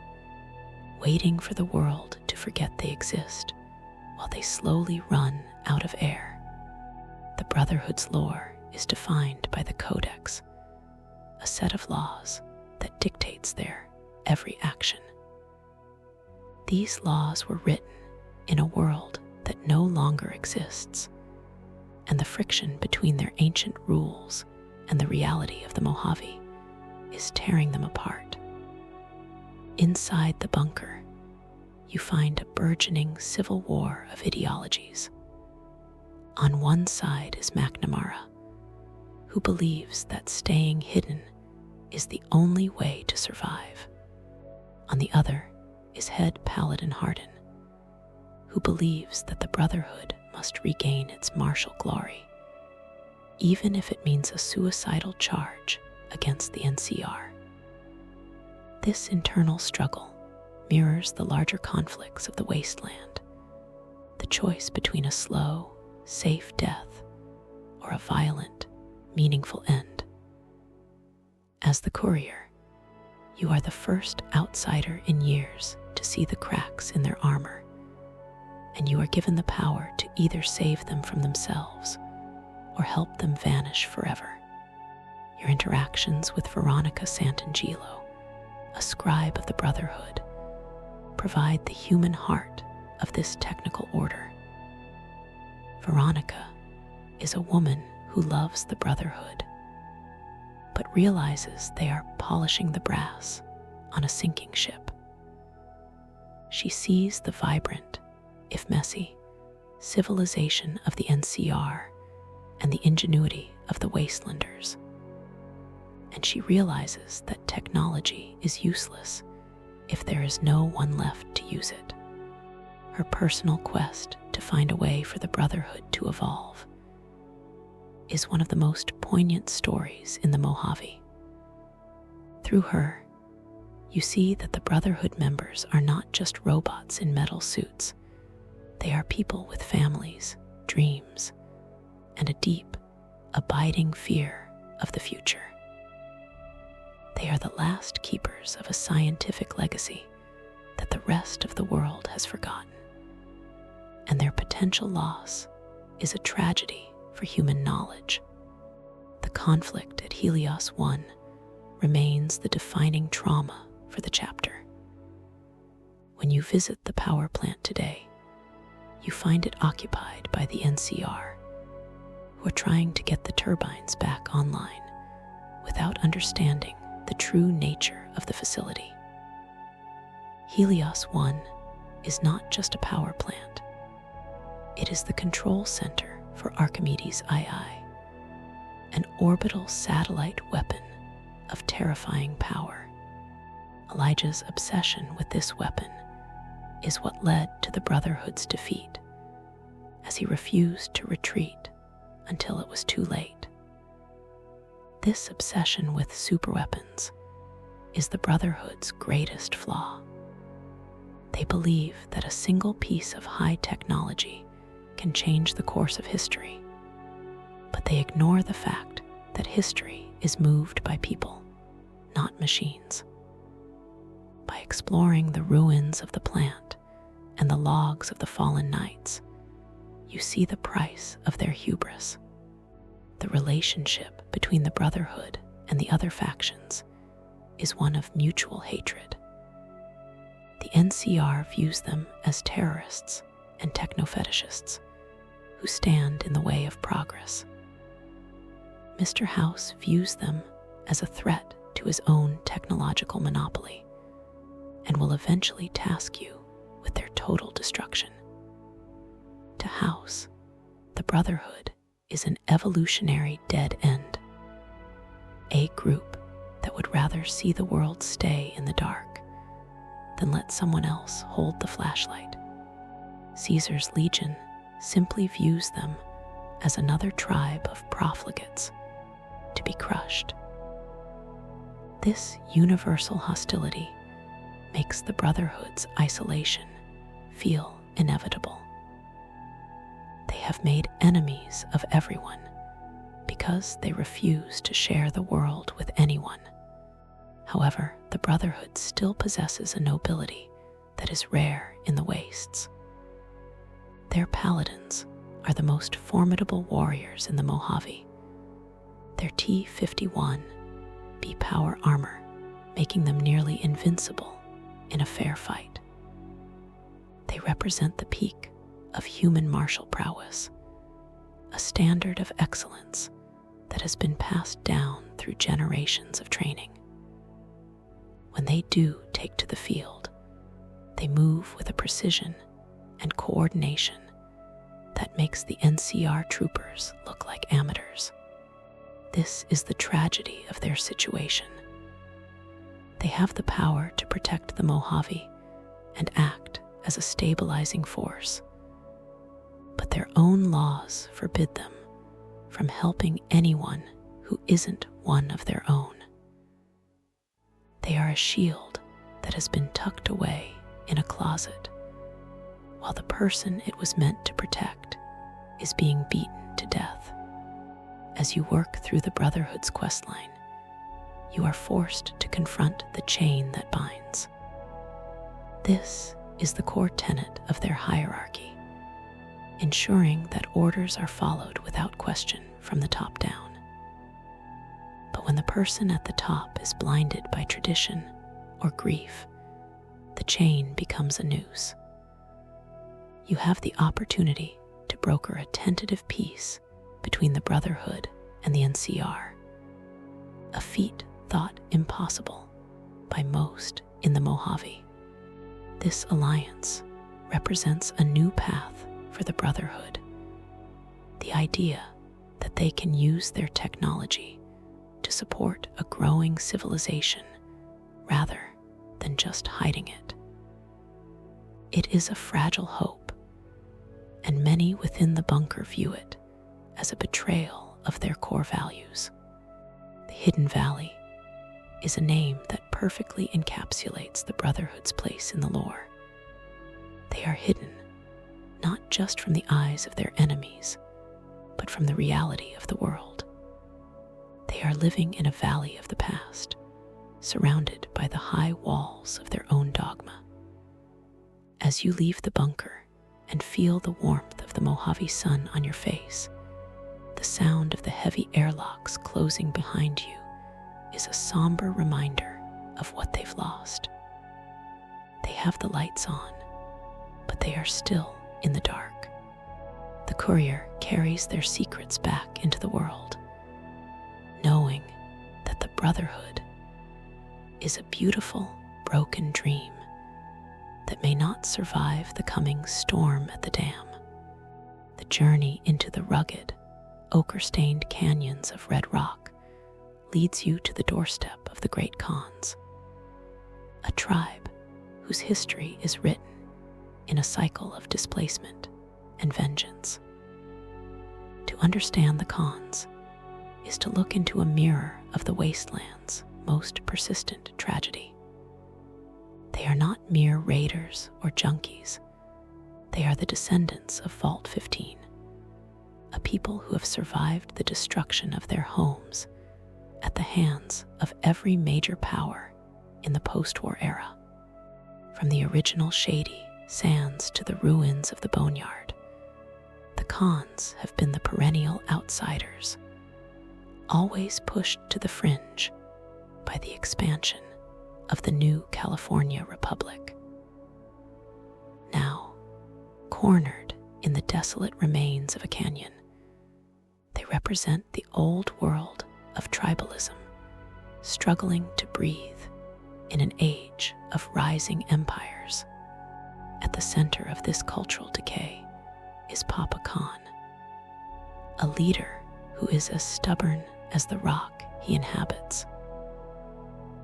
waiting for the world to forget they exist while they slowly run out of air. The Brotherhood's lore is defined by the Codex, a set of laws that dictates their every action. These laws were written in a world that no longer exists, and the friction between their ancient rules and the reality of the Mojave is tearing them apart. Inside the bunker, you find a burgeoning civil war of ideologies. On one side is McNamara, who believes that staying hidden is the only way to survive. On the other is head Paladin Hardin, who believes that the Brotherhood must regain its martial glory, even if it means a suicidal charge against the NCR. This internal struggle mirrors the larger conflicts of the Wasteland, the choice between a slow, safe death or a violent, meaningful end. As the courier, you are the first outsider in years to see the cracks in their armor, and you are given the power to either save them from themselves or help them vanish forever. Your interactions with Veronica Santangelo, a scribe of the Brotherhood, provide the human heart of this technical order. Veronica is a woman who loves the Brotherhood, but realizes they are polishing the brass on a sinking ship. She sees the vibrant, if messy, civilization of the NCR and the ingenuity of the Wastelanders, and she realizes that technology is useless if there is no one left to use it. Her personal quest to find a way for the Brotherhood to evolve is one of the most poignant stories in the Mojave. Through her, you see that the Brotherhood members are not just robots in metal suits. They are people with families, dreams, and a deep, abiding fear of the future. They are the last keepers of a scientific legacy that the rest of the world has forgotten, and their potential loss is a tragedy for human knowledge. The conflict at Helios 1 remains the defining trauma for the chapter. When you visit the power plant today, you find it occupied by the NCR, who are trying to get the turbines back online without understanding the true nature of the facility. Helios 1 is not just a power plant. It is the control center for Archimedes II, an orbital satellite weapon of terrifying power. Elijah's obsession with this weapon is what led to the Brotherhood's defeat, as he refused to retreat until it was too late. This obsession with superweapons is the Brotherhood's greatest flaw. They believe that a single piece of high technology can change the course of history, but they ignore the fact that history is moved by people, not machines. By exploring the ruins of the plant and the logs of the fallen knights, you see the price of their hubris. The relationship between the Brotherhood and the other factions is one of mutual hatred. The NCR views them as terrorists and techno-fetishists who stand in the way of progress. Mr. House views them as a threat to his own technological monopoly and will eventually task you with their total destruction. To House, the Brotherhood is an evolutionary dead end, a group that would rather see the world stay in the dark than let someone else hold the flashlight. Caesar's Legion simply views them as another tribe of profligates to be crushed. This universal hostility makes the Brotherhood's isolation feel inevitable. They have made enemies of everyone because they refuse to share the world with anyone. However, the Brotherhood still possesses a nobility that is rare in the wastes. Their paladins are the most formidable warriors in the Mojave. Their T-51 B-power armor making them nearly invincible in a fair fight. They represent the peak of human martial prowess, a standard of excellence that has been passed down through generations of training. When they do take to the field, they move with a precision and coordination that makes the NCR troopers look like amateurs. This is the tragedy of their situation. They have the power to protect the Mojave and act as a stabilizing force, but their own laws forbid them from helping anyone who isn't one of their own. They are a shield that has been tucked away in a closet, while the person it was meant to protect is being beaten to death. As you work through the Brotherhood's questline, you are forced to confront the chain that binds. This is the core tenet of their hierarchy, ensuring that orders are followed without question from the top down. But when the person at the top is blinded by tradition or grief, the chain becomes a noose. You have the opportunity to broker a tentative peace between the Brotherhood and the NCR, a feat thought impossible by most in the Mojave. This alliance represents a new path for the Brotherhood, the idea that they can use their technology to support a growing civilization rather than just hiding it. It is a fragile hope, and many within the bunker view it as a betrayal of their core values. The Hidden Valley is a name that perfectly encapsulates the Brotherhood's place in the lore. They are hidden, not just from the eyes of their enemies, but from the reality of the world. They are living in a valley of the past, surrounded by the high walls of their own dogma. As you leave the bunker and feel the warmth of the Mojave sun on your face, the sound of the heavy airlocks closing behind you is a somber reminder of what they've lost. They have the lights on, but they are still in the dark. The courier carries their secrets back into the world, knowing that the Brotherhood is a beautiful, broken dream that may not survive the coming storm at the dam. The journey into the rugged, ochre-stained canyons of red rock leads you to the doorstep of the Great Khans, a tribe whose history is written in a cycle of displacement and vengeance. To understand the Khans is to look into a mirror of the wastelands most persistent tragedy. They are not mere raiders or junkies. They are the descendants of Vault 15, a people who have survived the destruction of their homes at the hands of every major power in the post-war era. From the original shady sands to the ruins of the boneyard, the Khans have been the perennial outsiders, always pushed to the fringe by the expansion of the new California Republic. Now, cornered in the desolate remains of a canyon, they represent the old world of tribalism, struggling to breathe in an age of rising empires. At the center of this cultural decay is Papa Khan, a leader who is as stubborn as the rock he inhabits.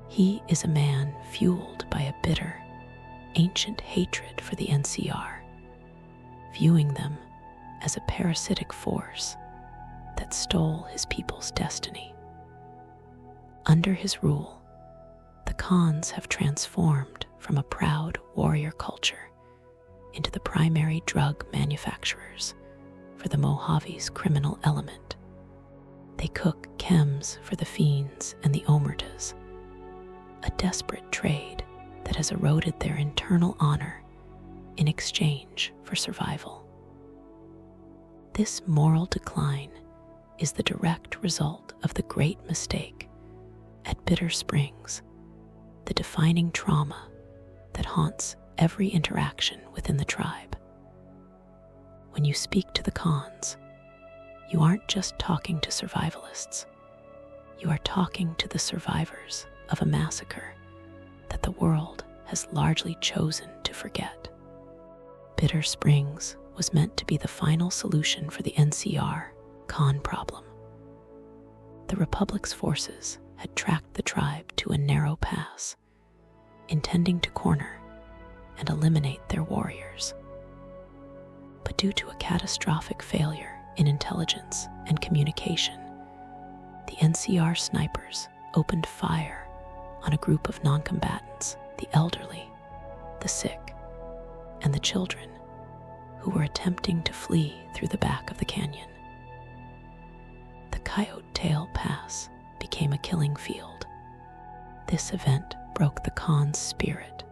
He is a man fueled by a bitter, ancient hatred for the NCR, viewing them as a parasitic force that stole his people's destiny. Under his rule, the Khans have transformed from a proud warrior culture into the primary drug manufacturers for the Mojave's criminal element. They cook chems for the fiends and the omertas, a desperate trade that has eroded their internal honor in exchange for survival. This moral decline is the direct result of the great mistake at Bitter Springs, the defining trauma that haunts every interaction within the tribe. When you speak to the Khans, you aren't just talking to survivalists. You are talking to the survivors of a massacre that the world has largely chosen to forget. Bitter Springs was meant to be the final solution for the NCR Khan problem. The Republic's forces had tracked the tribe to a narrow pass, intending to corner and eliminate their warriors. But due to a catastrophic failure in intelligence and communication, the NCR snipers opened fire on a group of non-combatants, the elderly, the sick, and the children, who were attempting to flee through the back of the canyon. The Coyote Tail Pass became a killing field. This event broke the Khan's spirit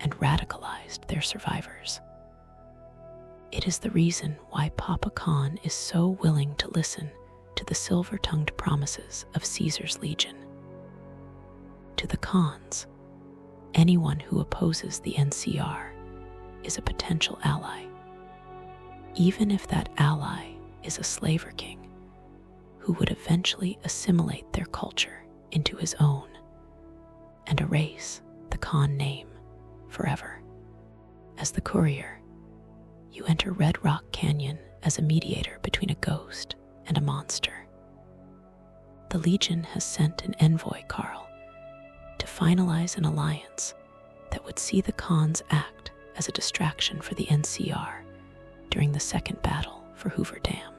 and radicalized their survivors. It is the reason why Papa Khan is so willing to listen to the silver-tongued promises of Caesar's legion. To the Khans, anyone who opposes the NCR is a potential ally, even if that ally is a slaver king who would eventually assimilate their culture into his own and erase the Khan name forever. As the courier, you enter Red Rock Canyon as a mediator between a ghost and a monster. The Legion has sent an envoy, Carl, to finalize an alliance that would see the Khans act as a distraction for the NCR during the second battle for Hoover Dam.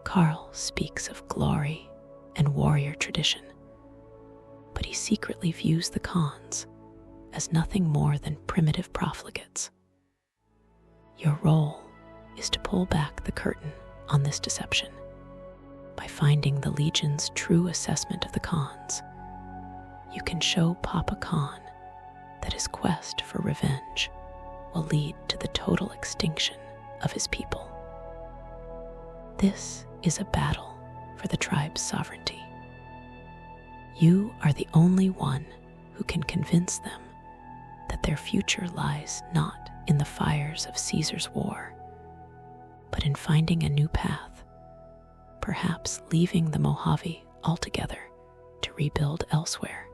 Carl speaks of glory and warrior tradition, but he secretly views the Khans as nothing more than primitive profligates. Your role is to pull back the curtain on this deception by finding the Legion's true assessment of the Khans. You can show Papa Khan that his quest for revenge will lead to the total extinction of his people. This is a battle for the tribe's sovereignty. You are the only one who can convince them that their future lies not in the fires of Caesar's war, but in finding a new path, perhaps leaving the Mojave altogether to rebuild elsewhere.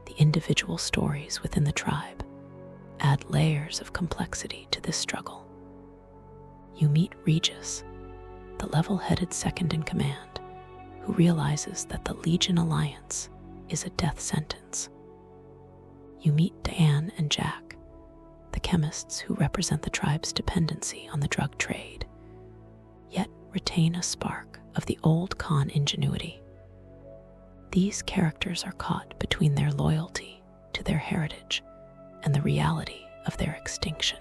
The individual stories within the tribe add layers of complexity to this struggle. You meet Regis, the level-headed second in command, who realizes that the Legion alliance is a death sentence. You meet Diane and Jack, the chemists who represent the tribe's dependency on the drug trade, yet retain a spark of the old Khan ingenuity. These characters are caught between their loyalty to their heritage and the reality of their extinction.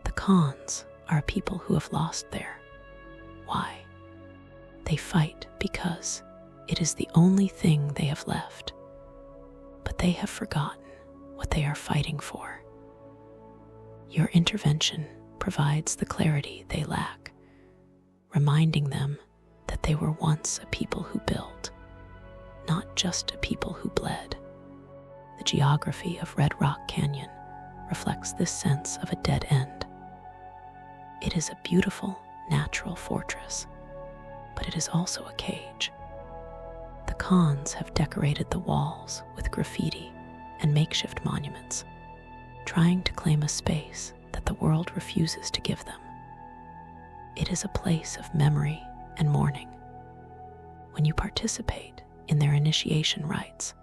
The Khans are a people who have lost their why. They fight because it is the only thing they have left, but they have forgotten what they are fighting for. Your intervention provides the clarity they lack, reminding them that they were once a people who built, not just a people who bled. The geography of Red Rock Canyon reflects this sense of a dead end. It is a beautiful, natural fortress, but it is also a cage. The Khans have decorated the walls with graffiti and makeshift monuments, trying to claim a space that the world refuses to give them. It is a place of memory and mourning. When you participate in their initiation rites,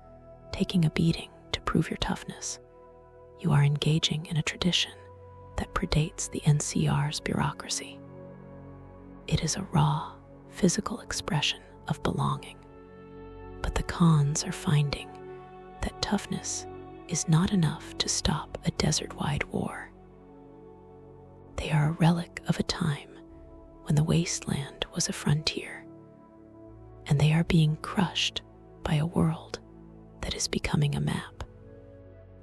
taking a beating to prove your toughness, you are engaging in a tradition that predates the NCR's bureaucracy. It is a raw, physical expression of belonging. But the Khans are finding that toughness is not enough to stop a desert-wide war. They are a relic of a time when the wasteland was a frontier, and they are being crushed by a world that is becoming a map.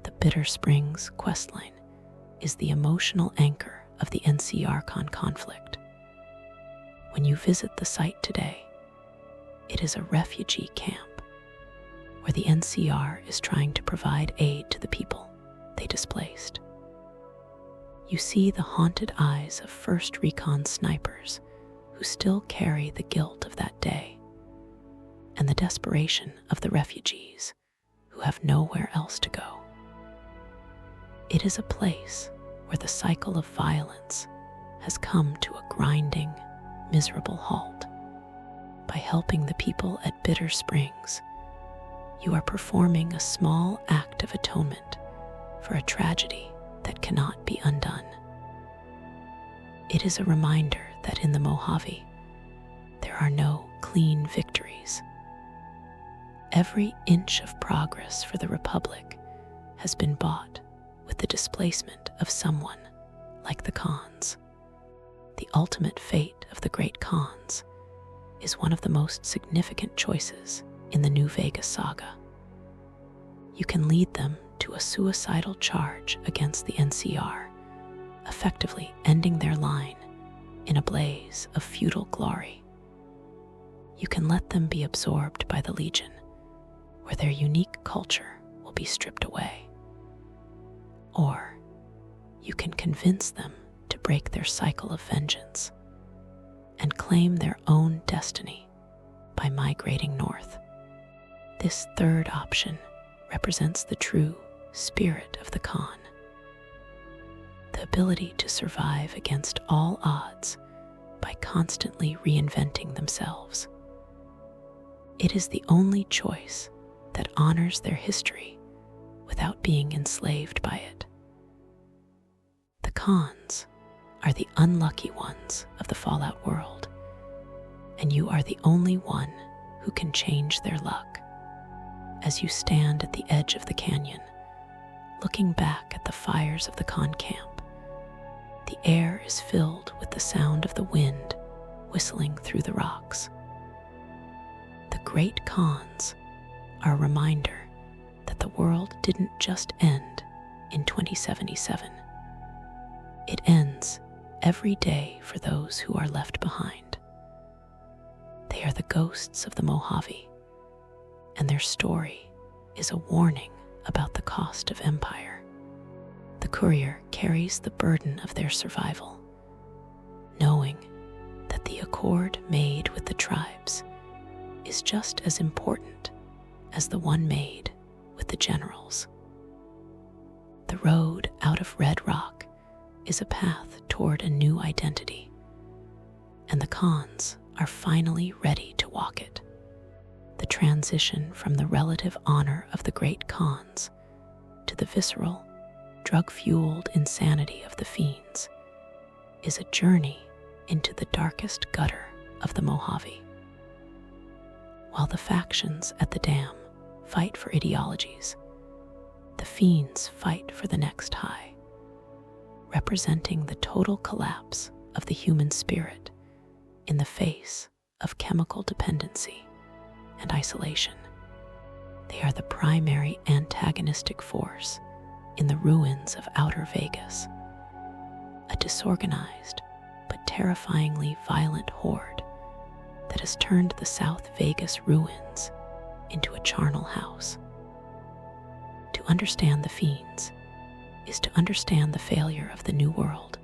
The Bitter Springs questline is the emotional anchor of the NCR-Khan conflict. When you visit the site today, it is a refugee camp where the NCR is trying to provide aid to the people they displaced. You see the haunted eyes of 1st Recon snipers who still carry the guilt of that day, and the desperation of the refugees who have nowhere else to go. It is a place where the cycle of violence has come to a grinding, miserable halt. By helping the people at Bitter Springs, you are performing a small act of atonement for a tragedy that cannot be undone. It is a reminder that in the Mojave, there are no clean victories. Every inch of progress for the Republic has been bought with the displacement of someone like the Khans. The ultimate fate of the great Khans is one of the most significant choices in the New Vegas saga. You can lead them to a suicidal charge against the NCR, effectively ending their line in a blaze of feudal glory. You can let them be absorbed by the Legion, where their unique culture will be stripped away. Or you can convince them to break their cycle of vengeance and claim their own destiny by migrating north. This third option represents the true spirit of the Khan, the ability to survive against all odds by constantly reinventing themselves. It is the only choice that honors their history without being enslaved by it. The Khans are the unlucky ones of the Fallout world, and you are the only one who can change their luck. As you stand at the edge of the canyon, looking back at the fires of the Khan camp, the air is filled with the sound of the wind whistling through the rocks. The great Khans are a reminder that the world didn't just end in 2077. It ends every day for those who are left behind. They are the ghosts of the Mojave, and their story is a warning about the cost of empire. The courier carries the burden of their survival, knowing that the accord made with the tribes is just as important as the one made with the generals. The road out of Red Rock is a path toward a new identity, and the Khans are finally ready to walk it. The transition from the relative honor of the great Khans to the visceral, drug-fueled insanity of the fiends is a journey into the darkest gutter of the Mojave. While the factions at the dam fight for ideologies, the fiends fight for the next high, representing the total collapse of the human spirit in the face of chemical dependency and isolation. They are the primary antagonistic force in the ruins of Outer Vegas, a disorganized but terrifyingly violent horde that has turned the South Vegas ruins into a charnel house. To understand the fiends is to understand the failure of the New World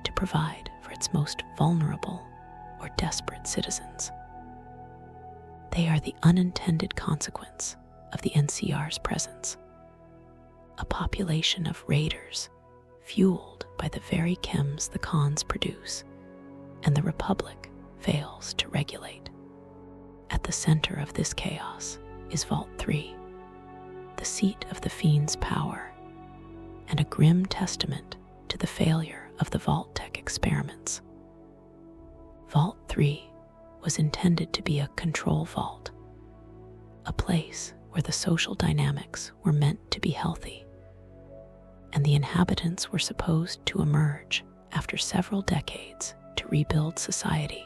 to provide for its most vulnerable or desperate citizens. They are the unintended consequence of the NCR's presence, a population of raiders fueled by the very chems the cons produce and the Republic fails to regulate. At the center of this chaos is Vault 3, the seat of the fiend's power, and a grim testament to the failure of the Vault-Tec experiments. Vault 3 was intended to be a control vault, a place where the social dynamics were meant to be healthy, and the inhabitants were supposed to emerge after several decades to rebuild society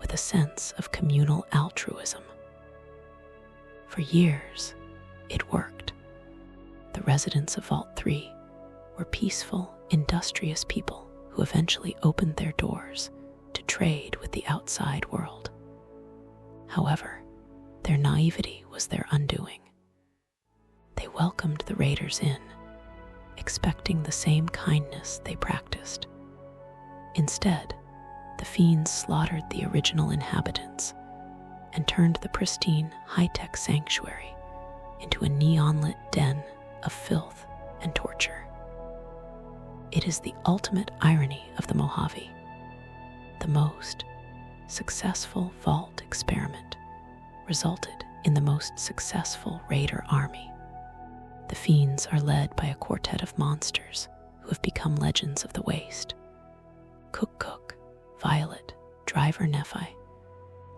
with a sense of communal altruism. For years, it worked. The residents of Vault 3 were peaceful, industrious people who eventually opened their doors to trade with the outside world. However, their naivety was their undoing. They welcomed the raiders in, expecting the same kindness they practiced. Instead, the fiends slaughtered the original inhabitants and turned the pristine, high-tech sanctuary into a neon-lit den of filth and torture. It is the ultimate irony of the Mojave. The most successful vault experiment resulted in the most successful raider army. The fiends are led by a quartet of monsters who have become legends of the waste. Cook, Violet, Driver Nephi,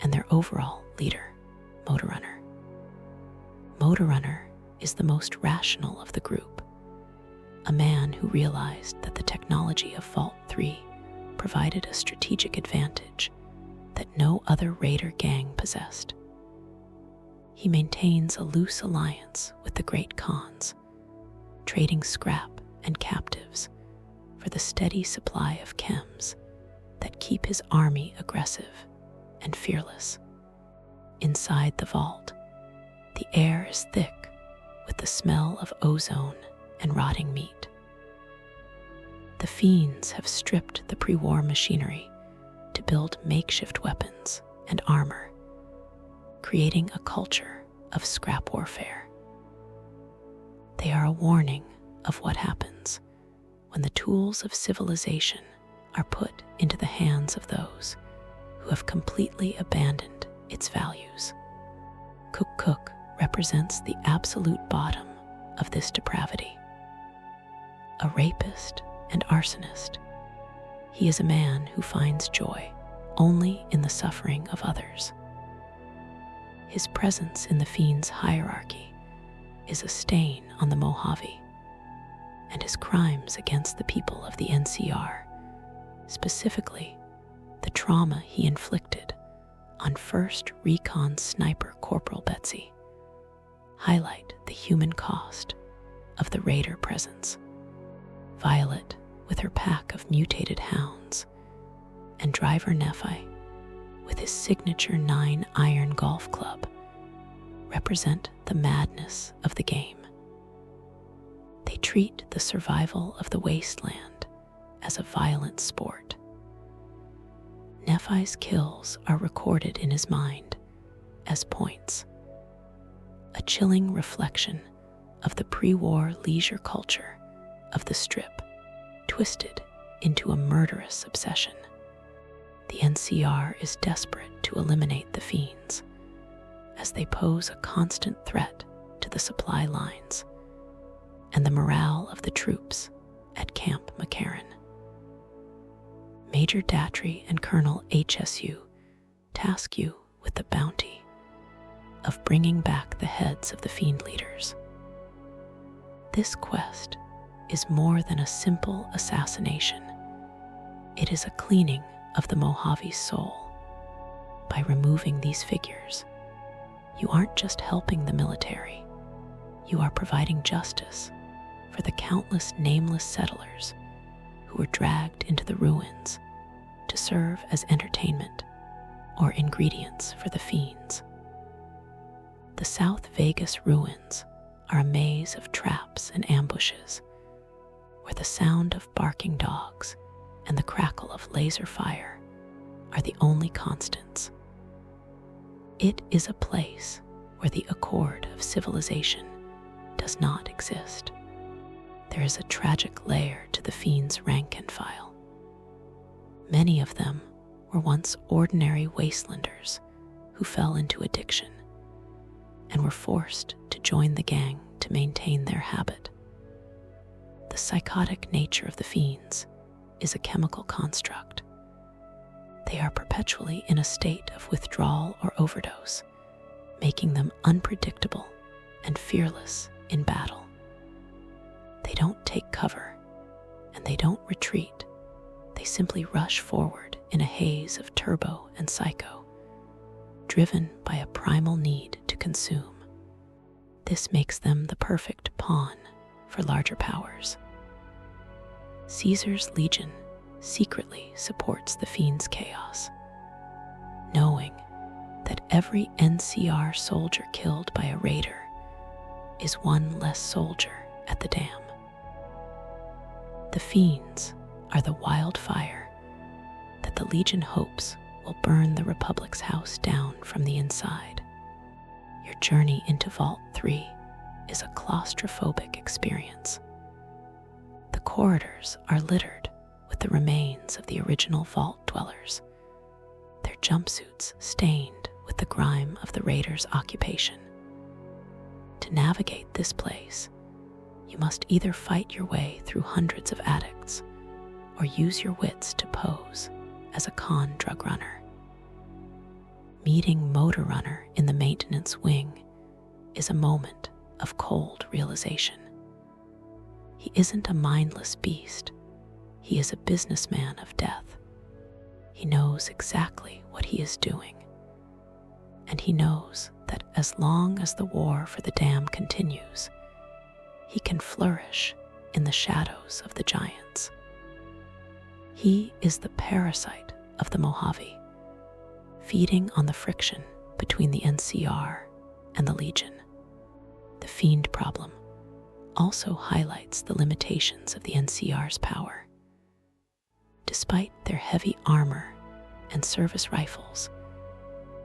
and their overall leader, Motorrunner. Motorrunner is the most rational of the group, a man who realized that the technology of Vault 3 provided a strategic advantage that no other raider gang possessed. He maintains a loose alliance with the Great Khans, trading scrap and captives for the steady supply of chems that keep his army aggressive and fearless. Inside the vault, the air is thick with the smell of ozone and rotting meat. The fiends have stripped the pre-war machinery to build makeshift weapons and armor, creating a culture of scrap warfare. They are a warning of what happens when the tools of civilization are put into the hands of those who have completely abandoned its values. Cook represents the absolute bottom of this depravity. A rapist and arsonist, he is a man who finds joy only in the suffering of others. His presence in the fiend's hierarchy is a stain on the Mojave, and his crimes against the people of the NCR, specifically the trauma he inflicted on 1st Recon Sniper Corporal Betsy, highlight the human cost of the raider presence. Violet, with her pack of mutated hounds, and Driver Nephi, with his signature 9-iron golf club, represent the madness of the game. They treat the survival of the wasteland as a violent sport. Nephi's kills are recorded in his mind as points, a chilling reflection of the pre-war leisure culture of the Strip, twisted into a murderous obsession. The NCR is desperate to eliminate the fiends, as they pose a constant threat to the supply lines and the morale of the troops at Camp McCarran. Major Datry and Colonel HSU task you with the bounty of bringing back the heads of the fiend leaders. This quest is more than a simple assassination. It is a cleaning of the Mojave's soul. By removing these figures, you aren't just helping the military, you are providing justice for the countless nameless settlers who were dragged into the ruins to serve as entertainment or ingredients for the fiends. The South Vegas ruins are a maze of traps and ambushes where the sound of barking dogs and the crackle of laser fire are the only constants. It is a place where the accord of civilization does not exist. There is a tragic layer to the fiends' rank and file. Many of them were once ordinary wastelanders who fell into addiction and were forced to join the gang to maintain their habit. The psychotic nature of the fiends is a chemical construct. They are perpetually in a state of withdrawal or overdose, making them unpredictable and fearless in battle. They don't take cover, and they don't retreat. They simply rush forward in a haze of turbo and psycho, driven by a primal need to consume. This makes them the perfect pawn for larger powers. Caesar's legion secretly supports the fiend's chaos, knowing that every NCR soldier killed by a raider is one less soldier at the dam. The fiends are the wildfire that the Legion hopes will burn the Republic's house down from the inside. Your journey into Vault 3 is a claustrophobic experience. The corridors are littered with the remains of the original vault dwellers, their jumpsuits stained with the grime of the raiders' occupation. To navigate this place, you must either fight your way through hundreds of addicts or use your wits to pose as a con drug runner. Meeting Motor Runner in the maintenance wing is a moment of cold realization. He isn't a mindless beast. He is a businessman of death. He knows exactly what he is doing. And he knows that as long as the war for the dam continues, he can flourish in the shadows of the giants. He is the parasite of the Mojave, feeding on the friction between the NCR and the Legion. The fiend problem also highlights the limitations of the NCR's power. Despite their heavy armor and service rifles,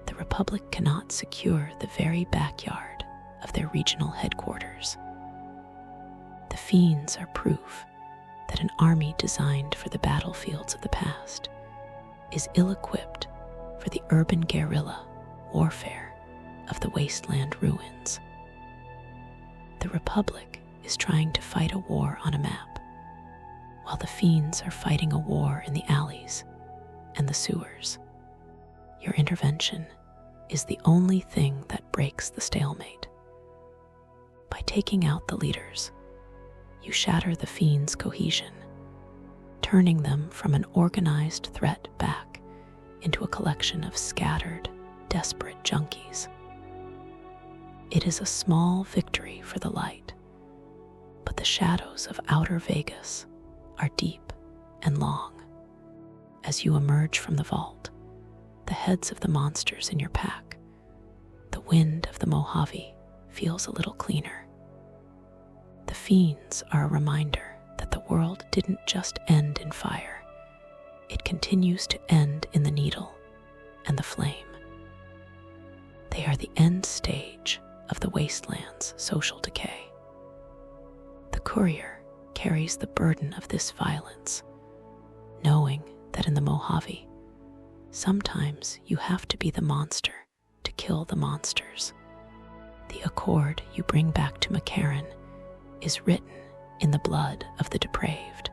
the Republic cannot secure the very backyard of their regional headquarters. The fiends are proof that an army designed for the battlefields of the past is ill-equipped for the urban guerrilla warfare of the wasteland ruins. The Republic is trying to fight a war on a map, while the fiends are fighting a war in the alleys and the sewers. Your intervention is the only thing that breaks the stalemate. By taking out the leaders, you shatter the fiends' cohesion, turning them from an organized threat back into a collection of scattered, desperate junkies. It is a small victory for the light, but the shadows of outer Vegas are deep and long. As you emerge from the vault, the heads of the monsters in your pack, the wind of the Mojave feels a little cleaner. The fiends are a reminder that the world didn't just end in fire. It continues to end in the needle and the flame. They are the end stage of the wasteland's social decay. The courier carries the burden of this violence, knowing that in the Mojave, sometimes you have to be the monster to kill the monsters. The accord you bring back to McCarran is written in the blood of the depraved,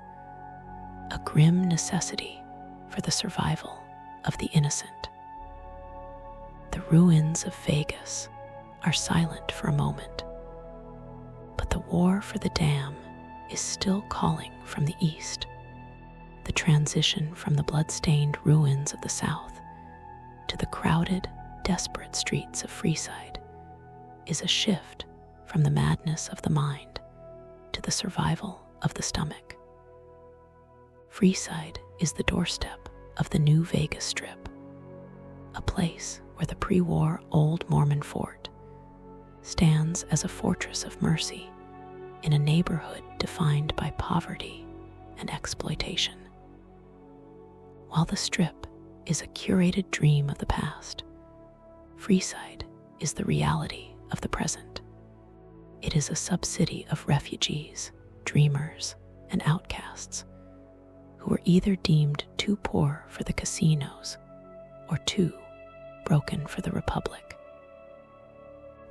a grim necessity for the survival of the innocent. The ruins of Vegas are silent for a moment. But the war for the dam is still calling from the east. The transition from the blood-stained ruins of the south to the crowded, desperate streets of Freeside is a shift from the madness of the mind to the survival of the stomach. Freeside is the doorstep of the new Vegas Strip, a place where the pre-war old Mormon fort stands as a fortress of mercy in a neighborhood defined by poverty and exploitation. While the Strip is a curated dream of the past, Freeside is the reality of the present. It is a sub-city of refugees, dreamers, and outcasts who were either deemed too poor for the casinos or too broken for the Republic.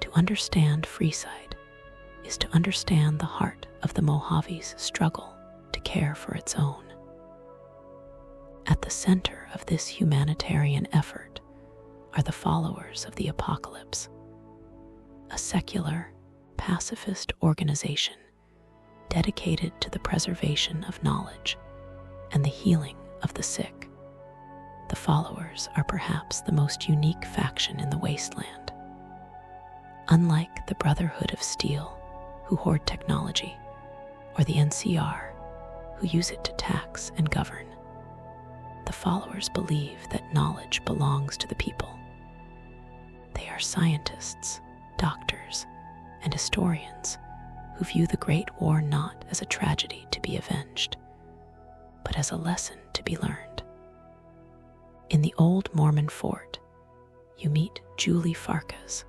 To understand Freeside is to understand the heart of the Mojave's struggle to care for its own. At the center of this humanitarian effort are the followers of the Apocalypse, a secular, pacifist organization dedicated to the preservation of knowledge and the healing of the sick. The followers are perhaps the most unique faction in the wasteland. Unlike the Brotherhood of Steel, who hoard technology, or the NCR, who use it to tax and govern, the followers believe that knowledge belongs to the people. They are scientists, doctors, and historians who view the Great War not as a tragedy to be avenged, but as a lesson to be learned. In the old Mormon fort, you meet Julie Farkas,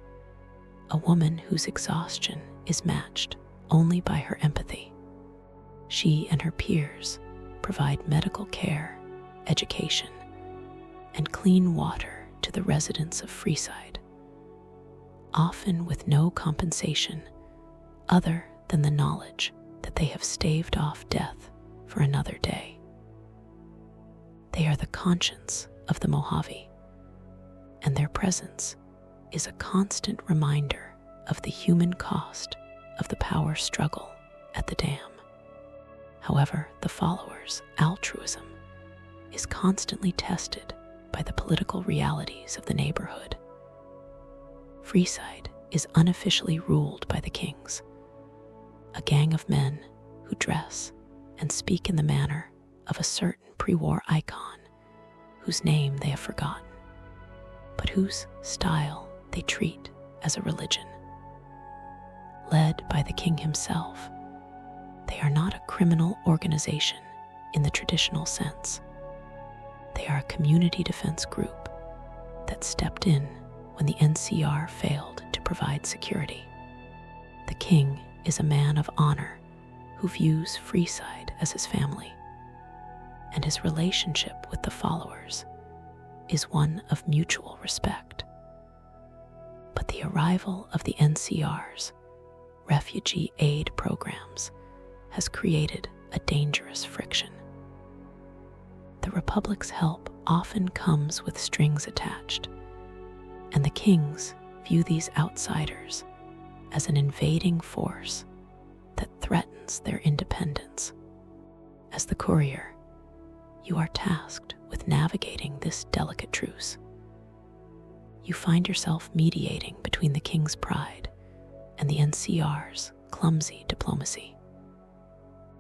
a woman whose exhaustion is matched only by her empathy. She and her peers provide medical care, education, and clean water to the residents of Freeside, often with no compensation other than the knowledge that they have staved off death for another day. They are the conscience of the Mojave, and their presence is a constant reminder of the human cost of the power struggle at the dam. However, the followers' altruism is constantly tested by the political realities of the neighborhood. Freeside is unofficially ruled by the Kings, a gang of men who dress and speak in the manner of a certain pre-war icon whose name they have forgotten, but whose style they treat as a religion. Led by the king himself, they are not a criminal organization in the traditional sense. They are a community defense group that stepped in when the NCR failed to provide security. The king is a man of honor who views Freeside as his family, and his relationship with the followers is one of mutual respect. But the arrival of the NCR's refugee aid programs has created a dangerous friction. The Republic's help often comes with strings attached, and the Kings view these outsiders as an invading force that threatens their independence. As the courier, you are tasked with navigating this delicate truce. You find yourself mediating between the King's pride and the NCR's clumsy diplomacy.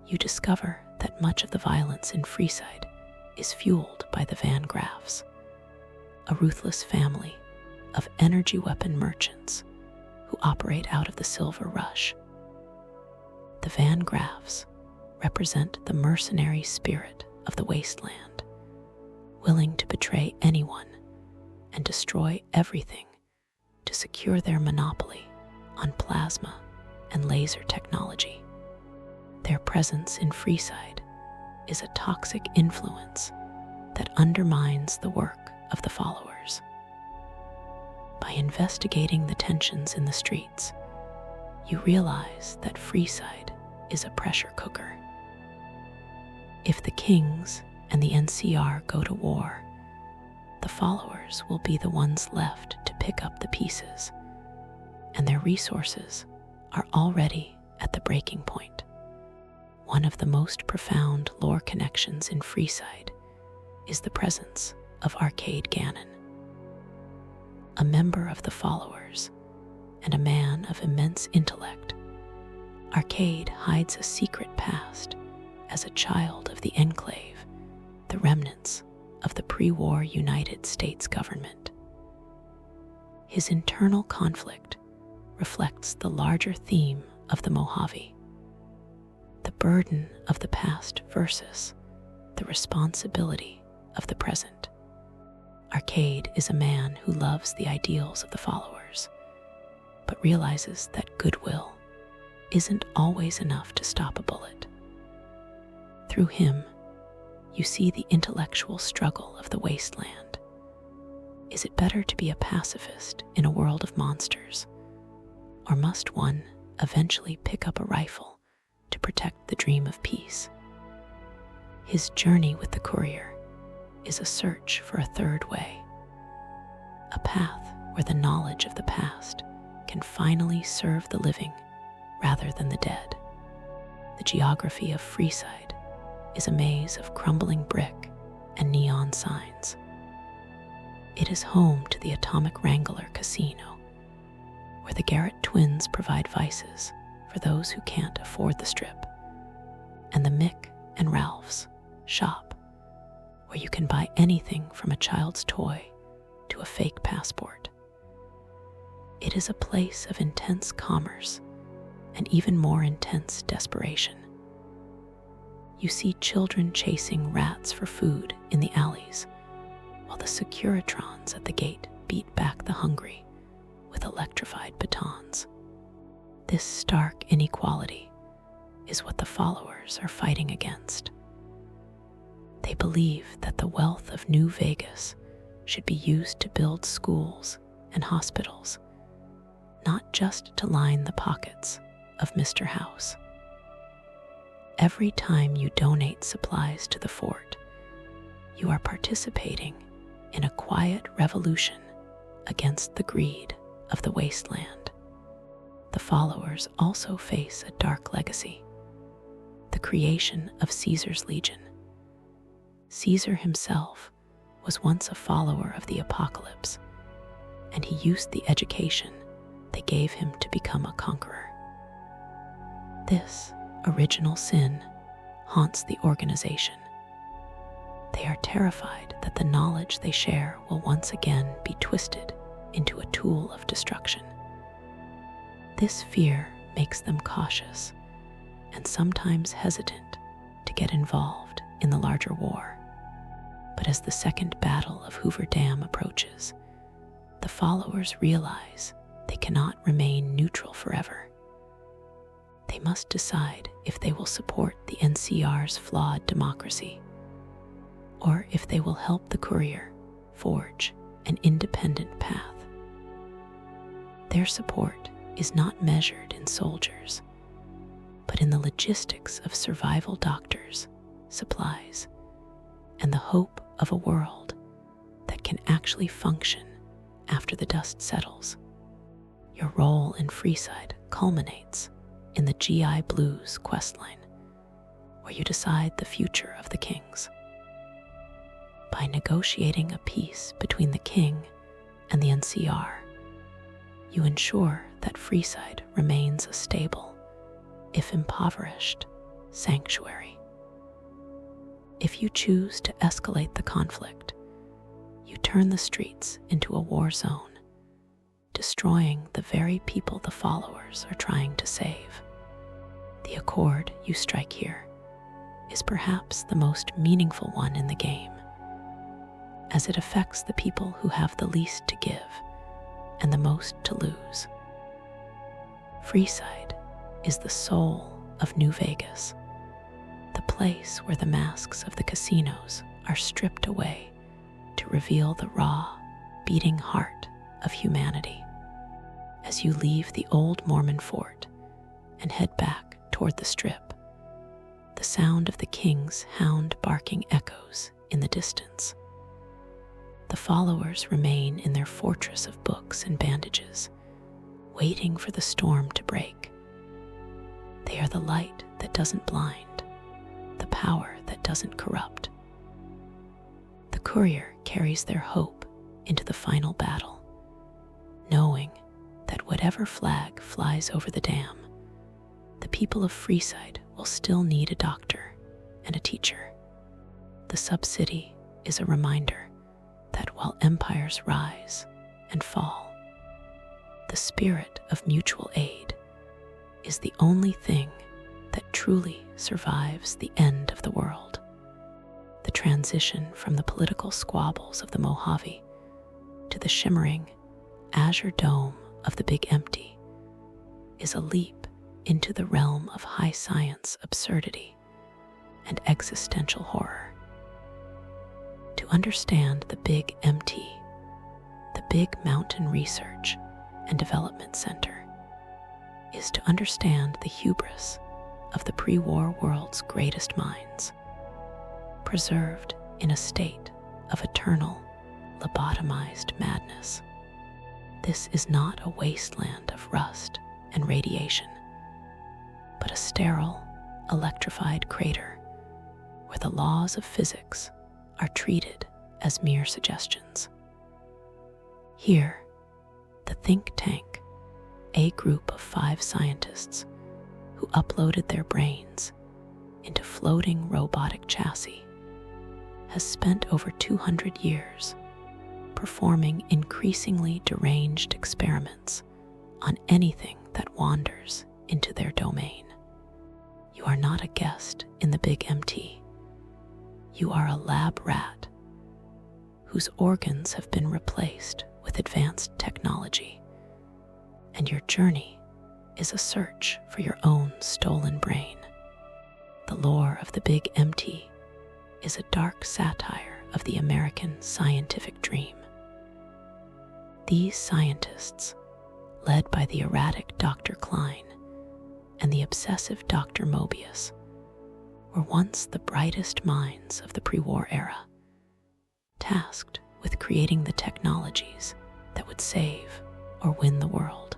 You discover that much of the violence in Freeside is fueled by the Van Graffs, a ruthless family of energy weapon merchants who operate out of the Silver Rush. The Van Graffs represent the mercenary spirit of the wasteland, willing to betray anyone and destroy everything to secure their monopoly on plasma and laser technology. Their presence in Freeside is a toxic influence that undermines the work of the followers. By investigating the tensions in the streets, you realize that Freeside is a pressure cooker. If the Kings and the NCR go to war, the followers will be the ones left to pick up the pieces, and their resources are already at the breaking point. One of the most profound lore connections in Freeside is the presence of Arcade Gannon, a member of the Followers and a man of immense intellect. Arcade hides a secret past as a child of the Enclave, the remnants of the pre-war United States government. His internal conflict reflects the larger theme of the Mojave, the burden of the past versus the responsibility of the present. Arcade is a man who loves the ideals of the Followers, but realizes that goodwill isn't always enough to stop a bullet. Through him, you see the intellectual struggle of the wasteland. Is it better to be a pacifist in a world of monsters, or must one eventually pick up a rifle to protect the dream of peace? His journey with the courier is a search for a third way, a path where the knowledge of the past can finally serve the living rather than the dead. The geography of Freeside is a maze of crumbling brick and neon signs. It is home to the Atomic Wrangler Casino, where the Garrett twins provide vices for those who can't afford the strip, and the Mick and Ralph's shop, where you can buy anything from a child's toy to a fake passport. It is a place of intense commerce and even more intense desperation. You see children chasing rats for food in the alleys, while the Securitrons at the gate beat back the hungry with electrified batons. This stark inequality is what the Followers are fighting against. They believe that the wealth of New Vegas should be used to build schools and hospitals, not just to line the pockets of Mr. House. Every time you donate supplies to the fort, you are participating in a quiet revolution against the greed of the wasteland. The Followers also face a dark legacy, the creation of Caesar's Legion. Caesar himself was once a follower of the apocalypse, and he used the education they gave him to become a conqueror. This original sin haunts the organization. They are terrified that the knowledge they share will once again be twisted into a tool of destruction. This fear makes them cautious and sometimes hesitant to get involved in the larger war. But as the Second Battle of Hoover Dam approaches, the Followers realize they cannot remain neutral forever. They must decide if they will support the NCR's flawed democracy, or if they will help the courier forge an independent path. Their support is not measured in soldiers, but in the logistics of survival doctors, supplies, and the hope of a world that can actually function after the dust settles. Your role in Freeside culminates in the GI Blues questline, where you decide the future of the kings. By negotiating a peace between the king and the NCR, you ensure that Freeside remains a stable, if impoverished, sanctuary. If you choose to escalate the conflict, you turn the streets into a war zone, destroying the very people the Followers are trying to save. The accord you strike here is perhaps the most meaningful one in the game, as it affects the people who have the least to give and the most to lose. Freeside is the soul of New Vegas, the place where the masks of the casinos are stripped away to reveal the raw, beating heart of humanity. As you leave the old Mormon fort and head back toward the Strip, the sound of the king's hound barking echoes in the distance. The Followers remain in their fortress of books and bandages, waiting for the storm to break. They are the light that doesn't blind, the power that doesn't corrupt. The courier carries their hope into the final battle, knowing that whatever flag flies over the dam, the people of Freeside will still need a doctor and a teacher. The sub-city is a reminder that while empires rise and fall, the spirit of mutual aid is the only thing that truly survives the end of the world. The transition from the political squabbles of the Mojave to the shimmering azure dome of the Big Empty is a leap into the realm of high science absurdity and existential horror. To understand the Big Empty, the Big Mountain Research and Development Center, is to understand the hubris of the pre-war world's greatest minds, preserved in a state of eternal, lobotomized madness. This is not a wasteland of rust and radiation, but a sterile, electrified crater where the laws of physics are treated as mere suggestions. Here, the think tank, a group of 5 scientists who uploaded their brains into floating robotic chassis, has spent over 200 years performing increasingly deranged experiments on anything that wanders into their domain. You are not a guest in the Big Empty. You are a lab rat whose organs have been replaced with advanced technology, and your journey is a search for your own stolen brain. The lore of the Big Empty is a dark satire of the American scientific dream. These scientists, led by the erratic Dr. Klein and the obsessive Dr. Mobius, were once the brightest minds of the pre-war era, tasked with creating the technologies that would save or win the world.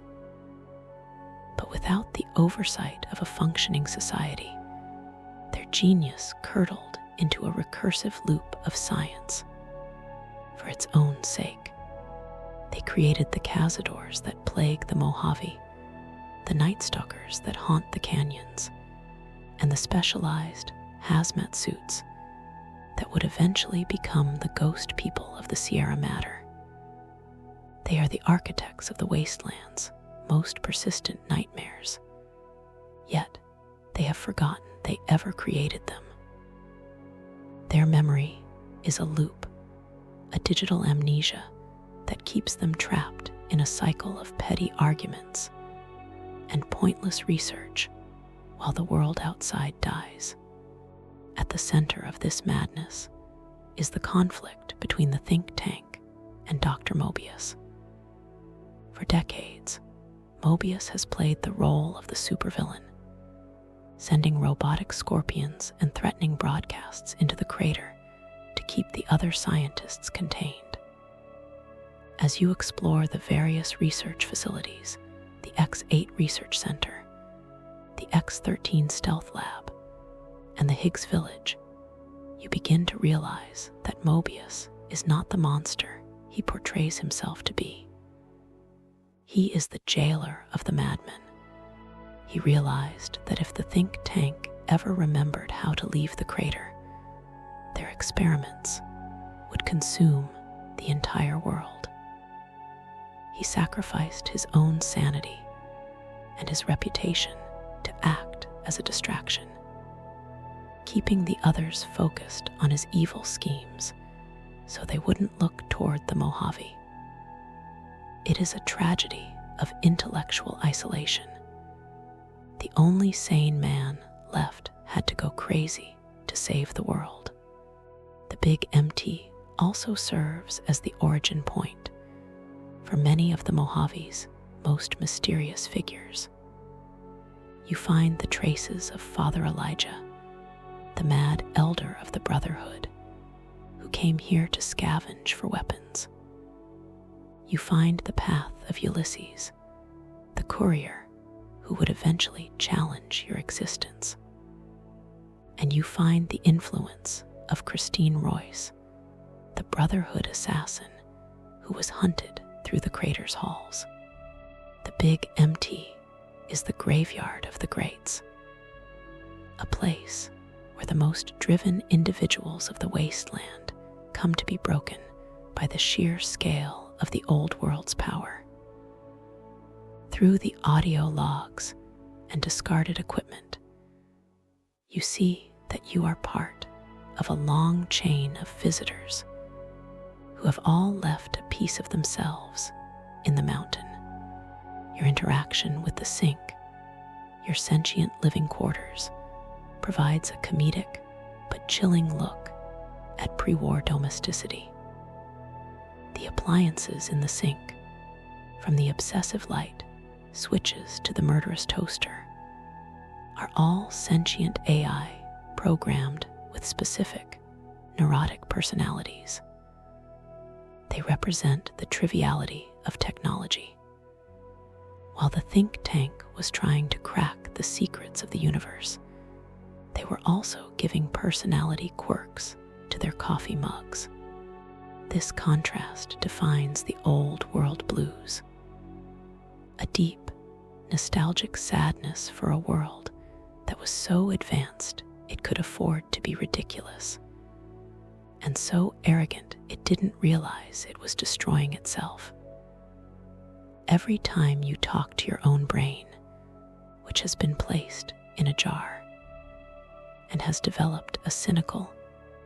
But without the oversight of a functioning society, their genius curdled into a recursive loop of science. For its own sake, they created the cazadors that plague the Mojave, the night stalkers that haunt the canyons, and the specialized hazmat suits that would eventually become the ghost people of the Sierra Madre. They are the architects of the wasteland's most persistent nightmares, yet they have forgotten they ever created them. Their memory is a loop, a digital amnesia that keeps them trapped in a cycle of petty arguments and pointless research while the world outside dies. At the center of this madness is the conflict between the think tank and Dr. Mobius. For decades, Mobius has played the role of the supervillain, sending robotic scorpions and threatening broadcasts into the crater to keep the other scientists contained. As you explore the various research facilities, the X8 Research Center, the X13 Stealth Lab, and the Higgs Village, you begin to realize that Mobius is not the monster he portrays himself to be. He is the jailer of the madmen. He realized that if the think tank ever remembered how to leave the crater, their experiments would consume the entire world. He sacrificed his own sanity and his reputation to act as a distraction, keeping the others focused on his evil schemes so they wouldn't look toward the Mojave. It is a tragedy of intellectual isolation. The only sane man left had to go crazy to save the world. The Big Empty also serves as the origin point for many of the Mojave's most mysterious figures. You find the traces of Father Elijah, the mad elder of the Brotherhood, who came here to scavenge for weapons. You find the path of Ulysses, courier who would eventually challenge your existence. And you find the influence of Christine Royce, the Brotherhood assassin who was hunted through the crater's halls. The Big Empty is the graveyard of the greats, a place where the most driven individuals of the wasteland come to be broken by the sheer scale of the old world's power. Through the audio logs and discarded equipment, you see that you are part of a long chain of visitors who have all left a piece of themselves in the mountain. Your interaction with the sink, your sentient living quarters, provides a comedic but chilling look at pre-war domesticity. The appliances in the sink, from the obsessive light switches to the murderous toaster, are all sentient AI programmed with specific neurotic personalities. They represent the triviality of technology. While the think tank was trying to crack the secrets of the universe, they were also giving personality quirks to their coffee mugs. This contrast defines the old world blues, a deep, nostalgic sadness for a world that was so advanced it could afford to be ridiculous, and so arrogant it didn't realize it was destroying itself. Every time you talk to your own brain, which has been placed in a jar and has developed a cynical,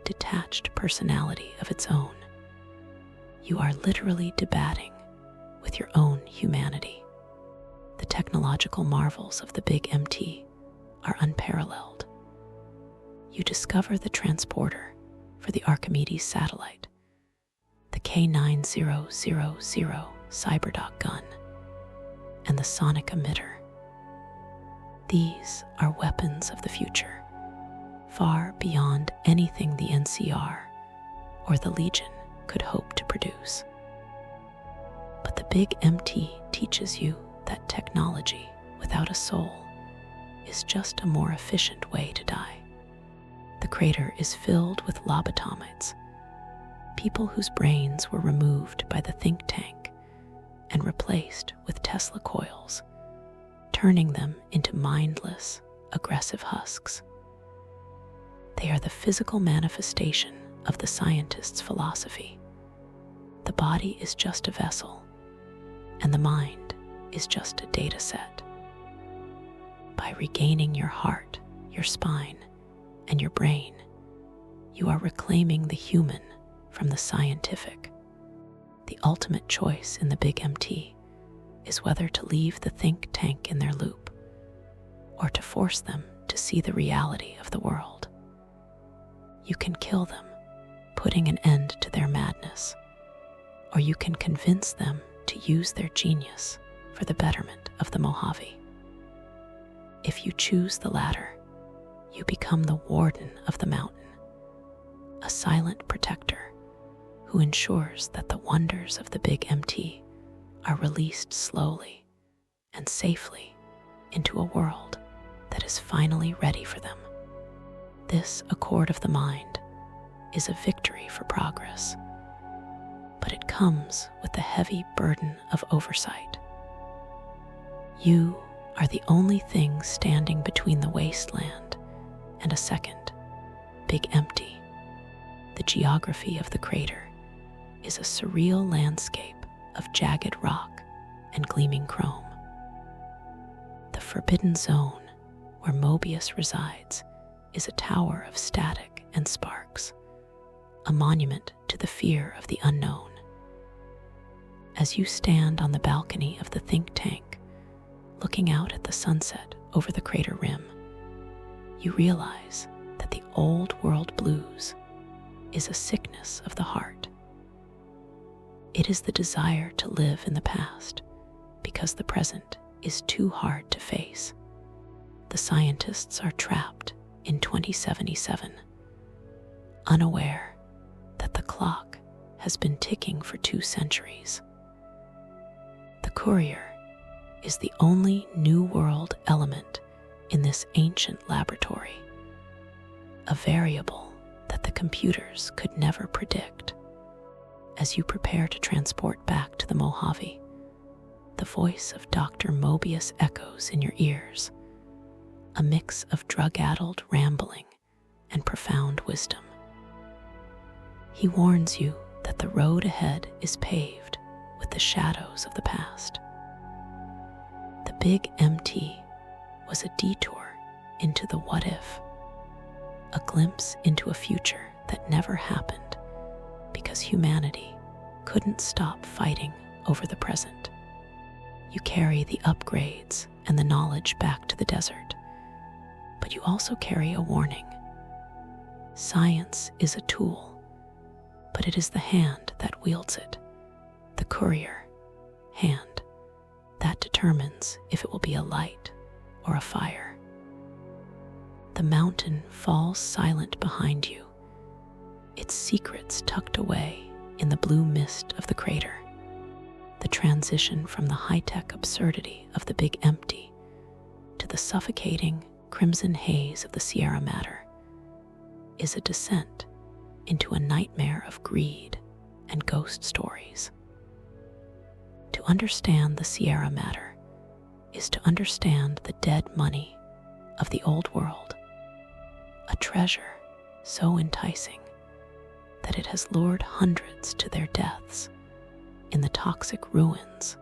detached personality of its own, you are literally debating with your own humanity. The technological marvels of the Big Empty are unparalleled. You discover the transporter for the Archimedes satellite, the K9000 Cyberdock gun, and the sonic emitter. These are weapons of the future, far beyond anything the NCR or the Legion could hope to produce. But the Big Empty teaches you that technology without a soul is just a more efficient way to die. The crater is filled with lobotomites, people whose brains were removed by the think tank and replaced with Tesla coils, turning them into mindless, aggressive husks. They are the physical manifestation of the scientist's philosophy. The body is just a vessel, and the mind is just a data set. By regaining your heart, your spine, and your brain, you are reclaiming the human from the scientific. The ultimate choice in the Big Empty is whether to leave the think tank in their loop or to force them to see the reality of the world. You can kill them, putting an end to their madness, or you can convince them to use their genius for the betterment of the Mojave. If you choose the latter, you become the warden of the mountain, a silent protector who ensures that the wonders of the Big Empty are released slowly and safely into a world that is finally ready for them. This accord of the mind is a victory for progress, but it comes with the heavy burden of oversight. You are the only thing standing between the wasteland and a second Big Empty. The geography of the crater is a surreal landscape of jagged rock and gleaming chrome. The forbidden zone where Mobius resides is a tower of static and sparks, a monument to the fear of the unknown. As you stand on the balcony of the think tank, looking out at the sunset over the crater rim, you realize that the old world blues is a sickness of the heart. It is the desire to live in the past because the present is too hard to face. The scientists are trapped in 2077, unaware that the clock has been ticking for 2 centuries. The courier is the only New World element in this ancient laboratory, a variable that the computers could never predict. As you prepare to transport back to the Mojave, the voice of Dr. Mobius echoes in your ears, a mix of drug-addled rambling and profound wisdom. He warns you that the road ahead is paved with the shadows of the past. The Big MT was a detour into the what if, a glimpse into a future that never happened because humanity couldn't stop fighting over the present. You carry the upgrades and the knowledge back to the desert, but you also carry a warning. Science is a tool, but it is the hand that wields it, the courier hand, that determines if it will be a light or a fire. The mountain falls silent behind you, its secrets tucked away in the blue mist of the crater. The transition from the high-tech absurdity of the Big Empty to the suffocating crimson haze of the Sierra Madre is a descent into a nightmare of greed and ghost stories. To understand the Sierra Madre is to understand the dead money of the old world, a treasure so enticing that it has lured hundreds to their deaths in the toxic ruins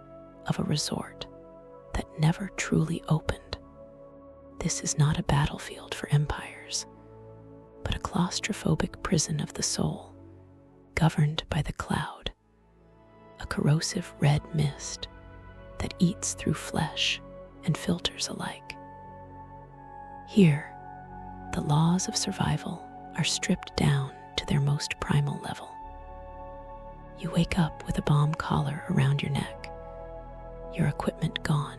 of a resort that never truly opened. This is not a battlefield for empires, but a claustrophobic prison of the soul, governed by the cloud, a corrosive red mist that eats through flesh and filters alike. Here, the laws of survival are stripped down to their most primal level. You wake up with a bomb collar around your neck, your equipment gone,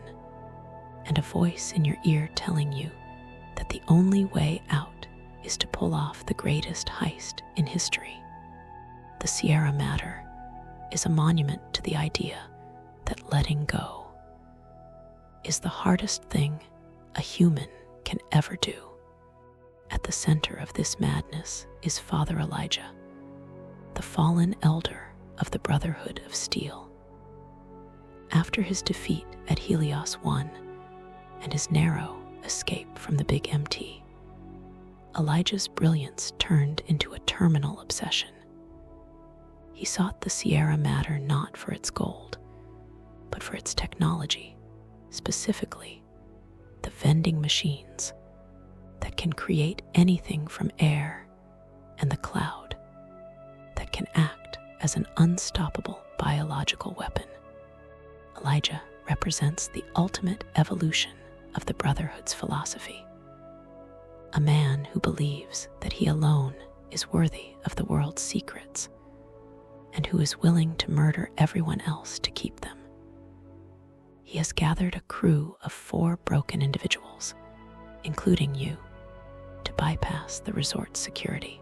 and a voice in your ear telling you that the only way out is to pull off the greatest heist in history. The Sierra Madre is a monument to the idea that letting go is the hardest thing a human can ever do. At the center of this madness is Father Elijah, the fallen elder of the Brotherhood of Steel. After his defeat at Helios 1 and his narrow escape from the Big MT, Elijah's brilliance turned into a terminal obsession. He sought the Sierra Madre not for its gold, but for its technology, specifically the vending machines that can create anything from air and the cloud, that can act as an unstoppable biological weapon. Elijah represents the ultimate evolution of the Brotherhood's philosophy, a man who believes that he alone is worthy of the world's secrets and who is willing to murder everyone else to keep them. He has gathered a crew of 4 broken individuals, including you, to bypass the resort's security.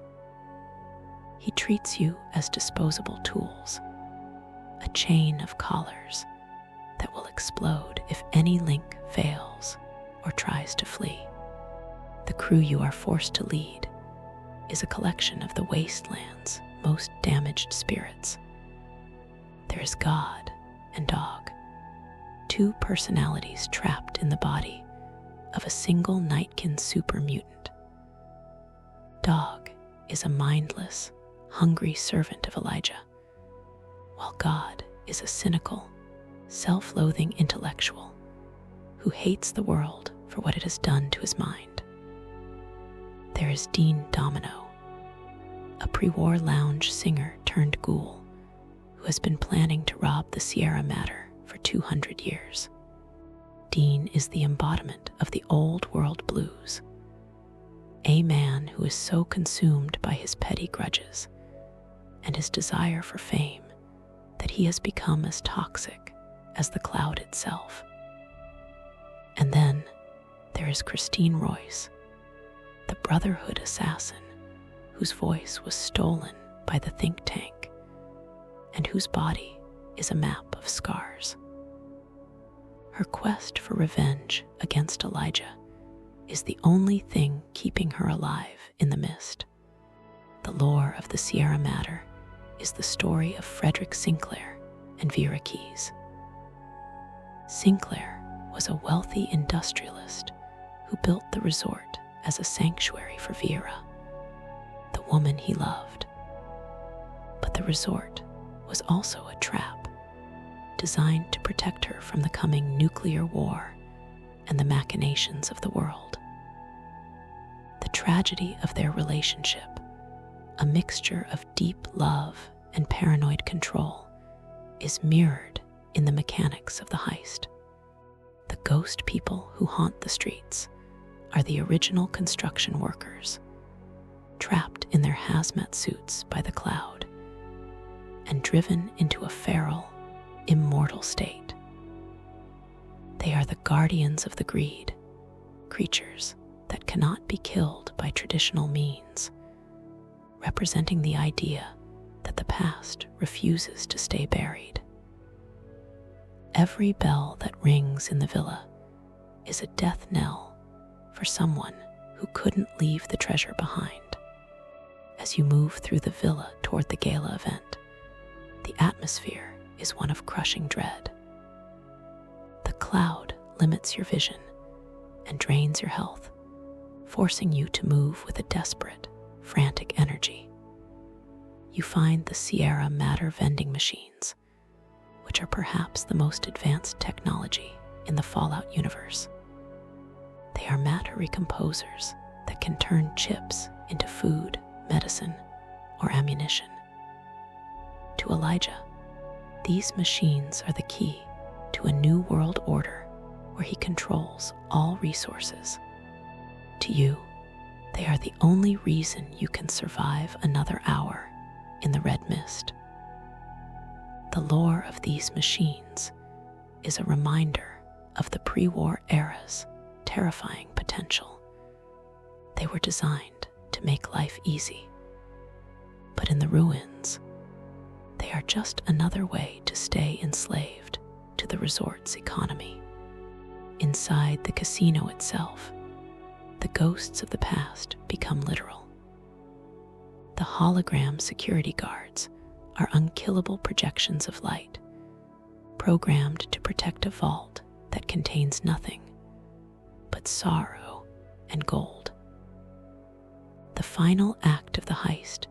He treats you as disposable tools, a chain of collars that will explode if any link fails or tries to flee. The crew you are forced to lead is a collection of the wasteland's most damaged spirits. There is God and Dog, 2 personalities trapped in the body of a single Nightkin super mutant. Dog is a mindless, hungry servant of Elijah, while God is a cynical, self-loathing intellectual who hates the world for what it has done to his mind. There is Dean Domino, a pre-war lounge singer turned ghoul who has been planning to rob the Sierra Madre for 200 years. Dean is the embodiment of the old world blues, a man who is so consumed by his petty grudges and his desire for fame that he has become as toxic as the cloud itself. And then there is Christine Royce, the Brotherhood assassin whose voice was stolen by the think tank and whose body is a map of scars. Her quest for revenge against Elijah is the only thing keeping her alive in the mist. The lore of the Sierra Madre is the story of Frederick Sinclair and Vera Keyes. Sinclair was a wealthy industrialist who built the resort as a sanctuary for Vera, the woman he loved. But the resort was also a trap, designed to protect her from the coming nuclear war and the machinations of the world. The tragedy of their relationship, a mixture of deep love and paranoid control, is mirrored in the mechanics of the heist. The ghost people who haunt the streets are the original construction workers, trapped in their hazmat suits by the cloud and driven into a feral, immortal state. They are the guardians of the greed, creatures that cannot be killed by traditional means, representing the idea that the past refuses to stay buried. Every bell that rings in the villa is a death knell for someone who couldn't leave the treasure behind. As you move through the villa toward the gala event, the atmosphere is one of crushing dread. The cloud limits your vision and drains your health, forcing you to move with a desperate, frantic energy. You find the Sierra Madre vending machines, which are perhaps the most advanced technology in the Fallout universe. They are matter recomposers that can turn chips into food, medicine, or ammunition. To Elijah, these machines are the key to a new world order where he controls all resources. To you, they are the only reason you can survive another hour in the red mist. The lore of these machines is a reminder of the pre-war era's terrifying potential. They were designed to make life easy. But in the ruins, they are just another way to stay enslaved to the resort's economy. Inside the casino itself, the ghosts of the past become literal. The hologram security guards are unkillable projections of light, programmed to protect a vault that contains nothing but sorrow and gold. The final act of the heist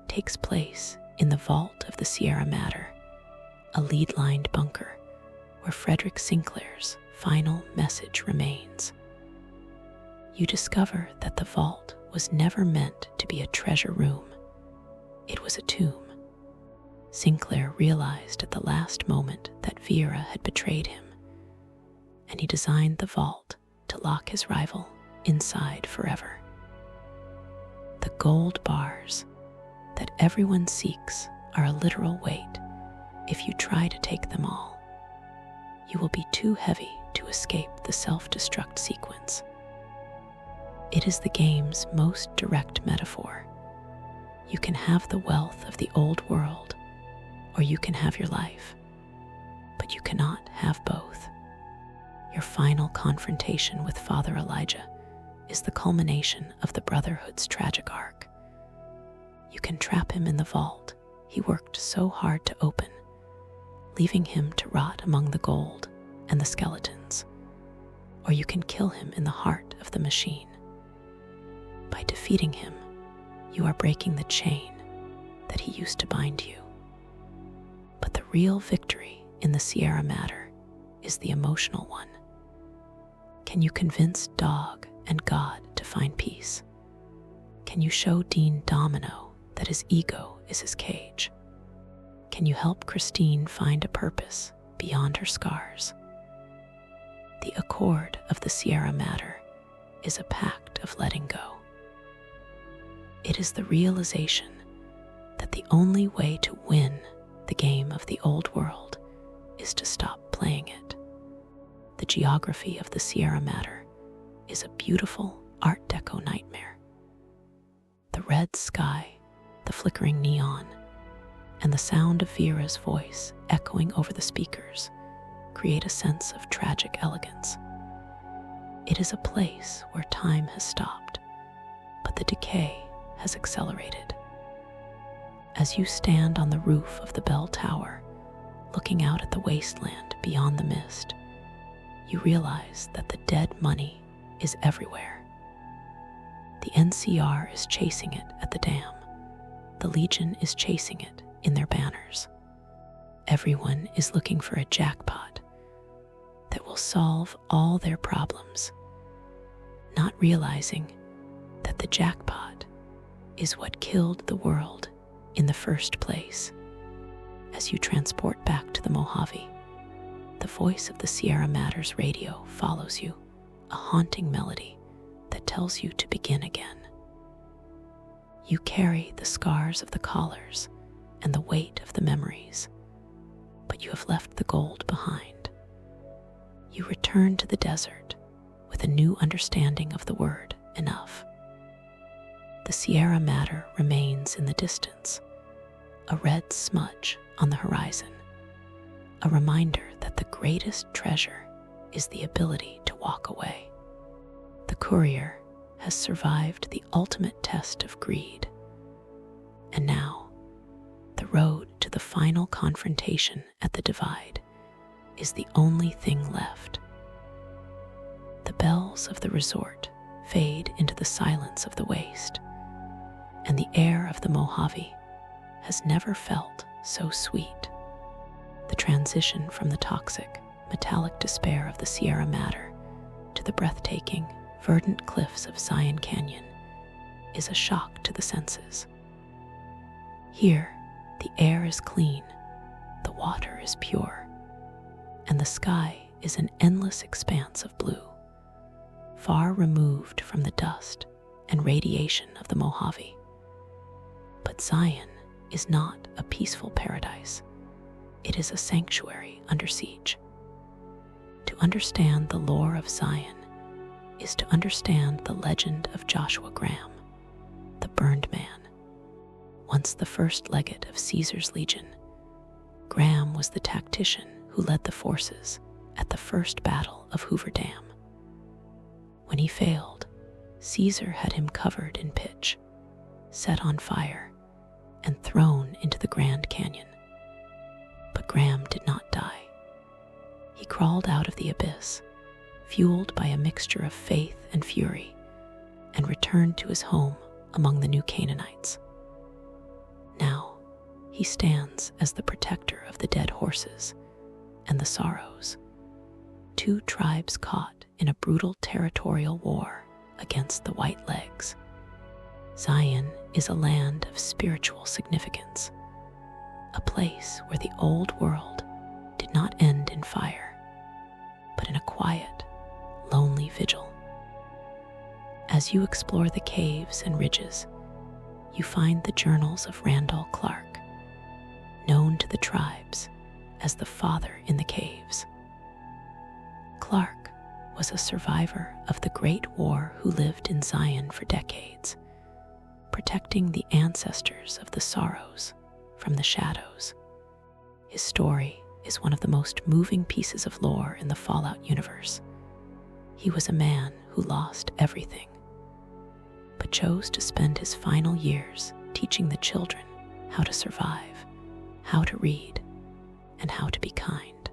takes place in the vault of the Sierra Madre, a lead-lined bunker where Frederick Sinclair's final message remains. You discover that the vault was never meant to be a treasure room. It was a tomb. Sinclair realized at the last moment that Vera had betrayed him, and he designed the vault to lock his rival inside forever. The gold bars that everyone seeks are a literal weight. If you try to take them all, you will be too heavy to escape the self-destruct sequence. It is the game's most direct metaphor. You can have the wealth of the old world, or you can have your life, but you cannot have both. Your final confrontation with Father Elijah is the culmination of the Brotherhood's tragic arc. You can trap him in the vault he worked so hard to open, leaving him to rot among the gold and the skeletons, or you can kill him in the heart of the machine. By defeating him, you are breaking the chain that he used to bind you. But the real victory in the Sierra Madre is the emotional one. Can you convince Dog and God to find peace? Can you show Dean Domino that his ego is his cage? Can you help Christine find a purpose beyond her scars? The accord of the Sierra Madre is a pact of letting go. It is the realization that the only way to win the game of the old world is to stop playing it. The geography of the Sierra Madre is a beautiful Art Deco nightmare. The red sky, the flickering neon, and the sound of Vera's voice echoing over the speakers create a sense of tragic elegance. It is a place where time has stopped, but the decay has accelerated. As you stand on the roof of the bell tower, looking out at the wasteland beyond the mist, you realize that the dead money is everywhere. The NCR is chasing it at the dam. The Legion is chasing it in their banners. Everyone is looking for a jackpot that will solve all their problems, not realizing that the jackpot is what killed the world in the first place. As you transport back to the Mojave, the voice of the Sierra Madre's radio follows you, a haunting melody that tells you to begin again. You carry the scars of the collars and the weight of the memories, but you have left the gold behind. You return to the desert with a new understanding of the word enough. The Sierra Madre remains in the distance, a red smudge on the horizon, a reminder that the greatest treasure is the ability to walk away. The courier has survived the ultimate test of greed, and now the road to the final confrontation at the divide is the only thing left. The bells of the resort fade into the silence of the waste, and the air of the Mojave has never felt so sweet. The transition from the toxic, metallic despair of the Sierra Madre to the breathtaking, verdant cliffs of Zion Canyon is a shock to the senses. Here, the air is clean, the water is pure, and the sky is an endless expanse of blue, far removed from the dust and radiation of the Mojave. But Zion is not a peaceful paradise. It is a sanctuary under siege. To understand the lore of Zion is to understand the legend of Joshua Graham, the burned man. Once the first legate of Caesar's legion, Graham was the tactician who led the forces at the first battle of Hoover Dam. When he failed, Caesar had him covered in pitch, set on fire, and thrown into the Grand Canyon. But Graham did not die. He crawled out of the abyss, fueled by a mixture of faith and fury, and returned to his home among the new Canaanites. Now, he stands as the protector of the dead horses and the sorrows, two tribes caught in a brutal territorial war against the White Legs. Zion is a land of spiritual significance, a place where the old world did not end in fire, but in a quiet, lonely vigil. As you explore the caves and ridges, you find the journals of Randall Clark, known to the tribes as the Father in the Caves. Clark was a survivor of the Great War who lived in Zion for decades, protecting the ancestors of the sorrows from the shadows. His story is one of the most moving pieces of lore in the Fallout universe. He was a man who lost everything, but chose to spend his final years teaching the children how to survive, how to read, and how to be kind.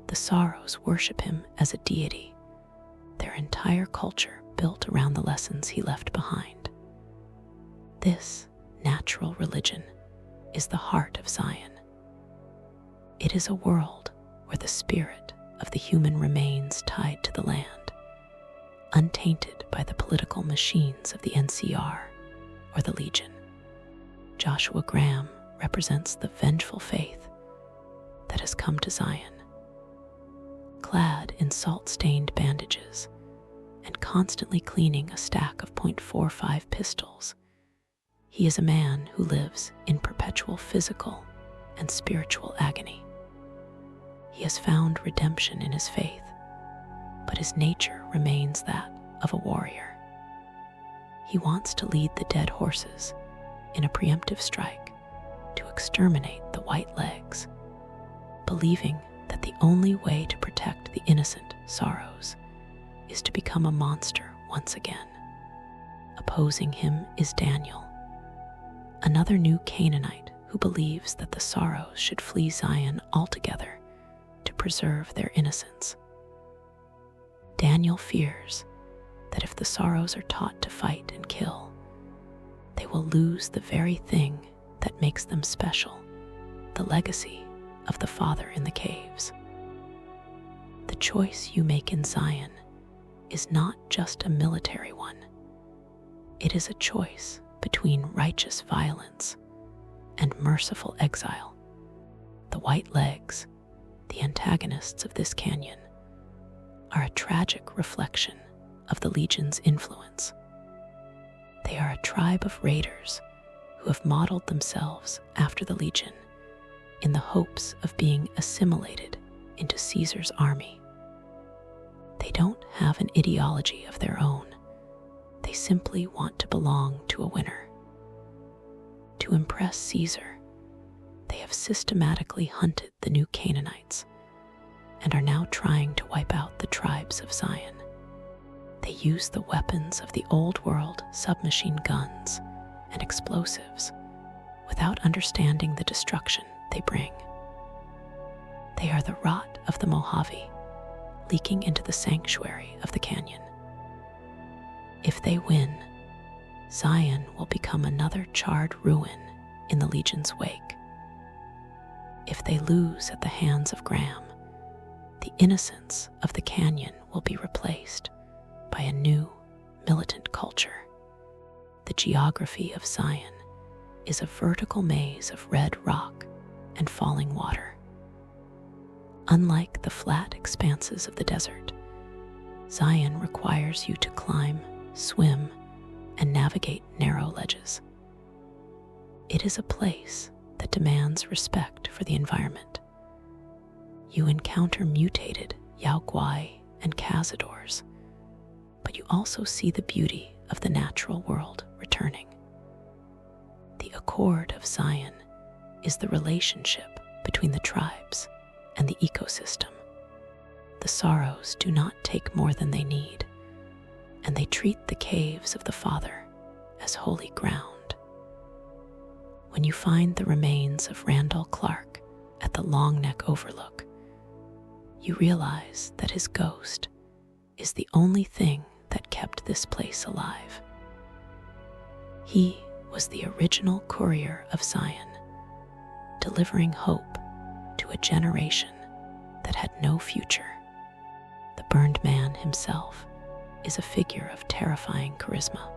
The Sorrows worship him as a deity, their entire culture built around the lessons he left behind. This natural religion is the heart of Zion. It is a world where the spirit of the human remains tied to the land, untainted by the political machines of the NCR or the Legion. Joshua Graham represents the vengeful faith that has come to Zion. Clad in salt-stained bandages and constantly cleaning a stack of .45 pistols, he is a man who lives in perpetual physical and spiritual agony. He has found redemption in his faith, but his nature remains that of a warrior. He wants to lead the dead horses in a preemptive strike to exterminate the White Legs, believing that the only way to protect the innocent sorrows is to become a monster once again. Opposing him is Daniel, another new Canaanite who believes that the sorrows should flee Zion altogether to preserve their innocence. Daniel fears that if the sorrows are taught to fight and kill, they will lose the very thing that makes them special, the legacy of the Father in the caves. The choice you make in Zion is not just a military one. It is a choice between righteous violence and merciful exile. The White Legs, the antagonists of this canyon, are a tragic reflection of the Legion's influence. They are a tribe of raiders who have modeled themselves after the Legion in the hopes of being assimilated into Caesar's army. They don't have an ideology of their own. They simply want to belong to a winner. To impress Caesar, they have systematically hunted the new Canaanites and are now trying to wipe out the tribes of Zion. They use the weapons of the old world submachine guns and explosives without understanding the destruction they bring. They are the rot of the Mojave, leaking into the sanctuary of the canyon. If they win, Zion will become another charred ruin in the Legion's wake. If they lose at the hands of Graham, the innocence of the canyon will be replaced by a new militant culture. The geography of Zion is a vertical maze of red rock and falling water. Unlike the flat expanses of the desert, Zion requires you to climb, swim, and navigate narrow ledges. It is a place that demands respect for the environment. You encounter mutated Yaoguai and cazadors, but you also see the beauty of the natural world returning. The accord of Zion is the relationship between the tribes and the ecosystem. The sorrows do not take more than they need, and they treat the caves of the Father as holy ground. When you find the remains of Randall Clark at the Long Neck Overlook, you realize that his ghost is the only thing that kept this place alive. He was the original courier of Zion, delivering hope to a generation that had no future. The burned man himself is a figure of terrifying charisma.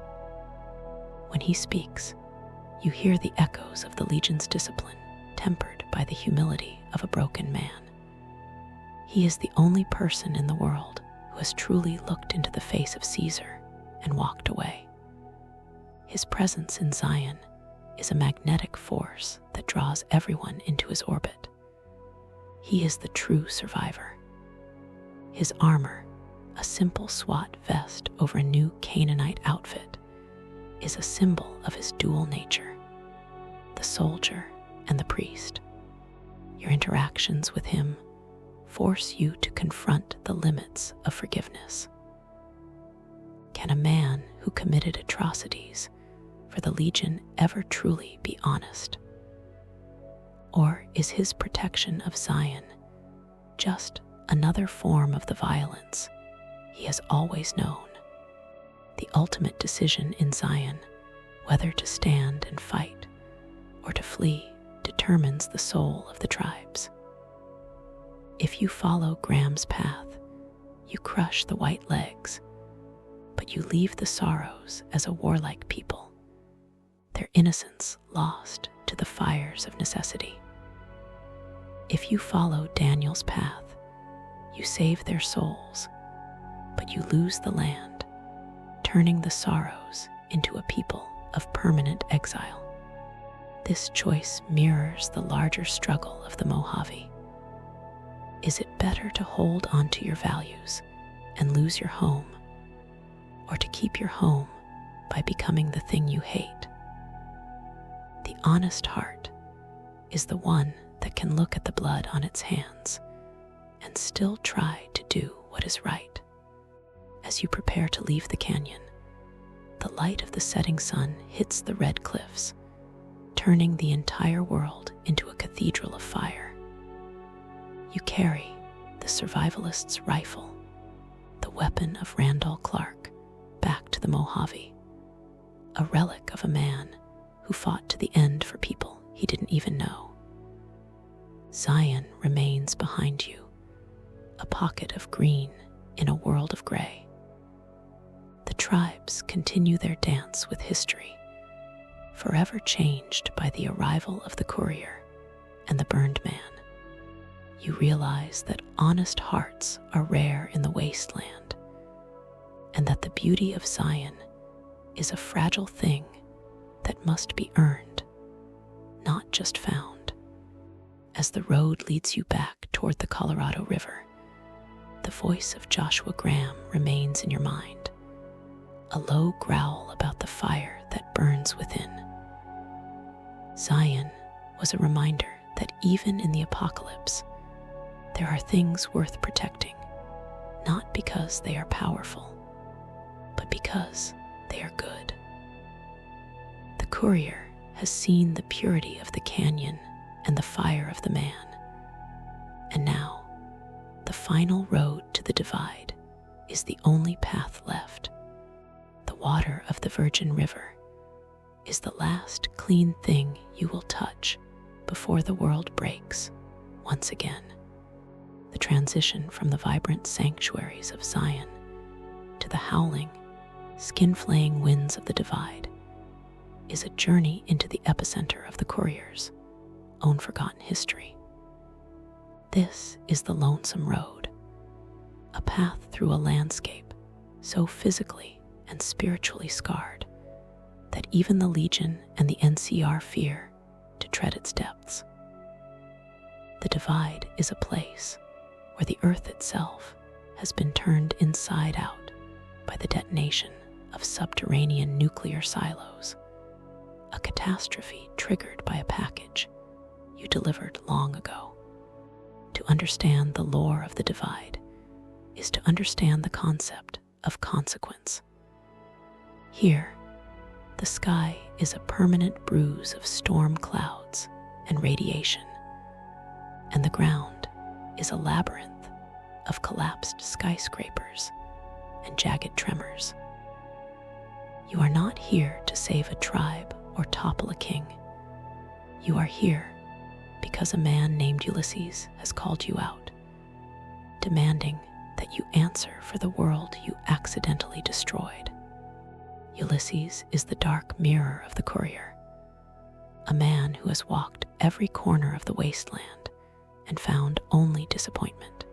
When he speaks, you hear the echoes of the Legion's discipline, tempered by the humility of a broken man. He is the only person in the world who has truly looked into the face of Caesar and walked away. His presence in Zion is a magnetic force that draws everyone into his orbit. He is the true survivor. His armor, a simple SWAT vest over a new Canaanite outfit, is a symbol of his dual nature, the soldier and the priest. Your interactions with him force you to confront the limits of forgiveness. Can a man who committed atrocities for the Legion ever truly be honest? Or is his protection of Zion just another form of the violence he has always known? The ultimate decision in Zion, whether to stand and fight or to flee, determines the soul of the tribes. If you follow Graham's path, you crush the White Legs, but you leave the sorrows as a warlike people, their innocence lost to the fires of necessity. If you follow Daniel's path, you save their souls, but you lose the land, turning the sorrows into a people of permanent exile. This choice mirrors the larger struggle of the Mojave. Is it better to hold on to your values and lose your home, or to keep your home by becoming the thing you hate? The honest heart is the one that can look at the blood on its hands and still try to do what is right. As you prepare to leave the canyon, the light of the setting sun hits the red cliffs, turning the entire world into a cathedral of fire. You carry the survivalist's rifle, the weapon of Randall Clark, back to the Mojave, a relic of a man who fought to the end for people he didn't even know. Zion remains behind you, a pocket of green in a world of gray. The tribes continue their dance with history, forever changed by the arrival of the courier and the burned man. You realize that honest hearts are rare in the wasteland, and that the beauty of Zion is a fragile thing that must be earned, not just found. As the road leads you back toward the Colorado River, the voice of Joshua Graham remains in your mind, a low growl about the fire that burns within. Zion was a reminder that even in the apocalypse, there are things worth protecting, not because they are powerful, but because they are good. The courier has seen the purity of the canyon and the fire of the man, and now the final road to the divide is the only path left. The water of the Virgin River is the last clean thing you will touch before the world breaks once again. The transition from the vibrant sanctuaries of Zion to the howling, skin-flaying winds of the divide is a journey into the epicenter of the courier's own forgotten history. This is the Lonesome Road, a path through a landscape so physically and spiritually scarred that even the Legion and the NCR fear to tread its depths. The divide is a place where the earth itself has been turned inside out by the detonation of subterranean nuclear silos, a catastrophe triggered by a package you delivered long ago. To understand the lore of the divide is to understand the concept of consequence. Here, the sky is a permanent bruise of storm clouds and radiation, and the ground is a labyrinth of collapsed skyscrapers and jagged tremors. You are not here to save a tribe or topple a king. You are here because a man named Ulysses has called you out, demanding that you answer for the world you accidentally destroyed. Ulysses is the dark mirror of the courier, a man who has walked every corner of the wasteland and found only disappointment.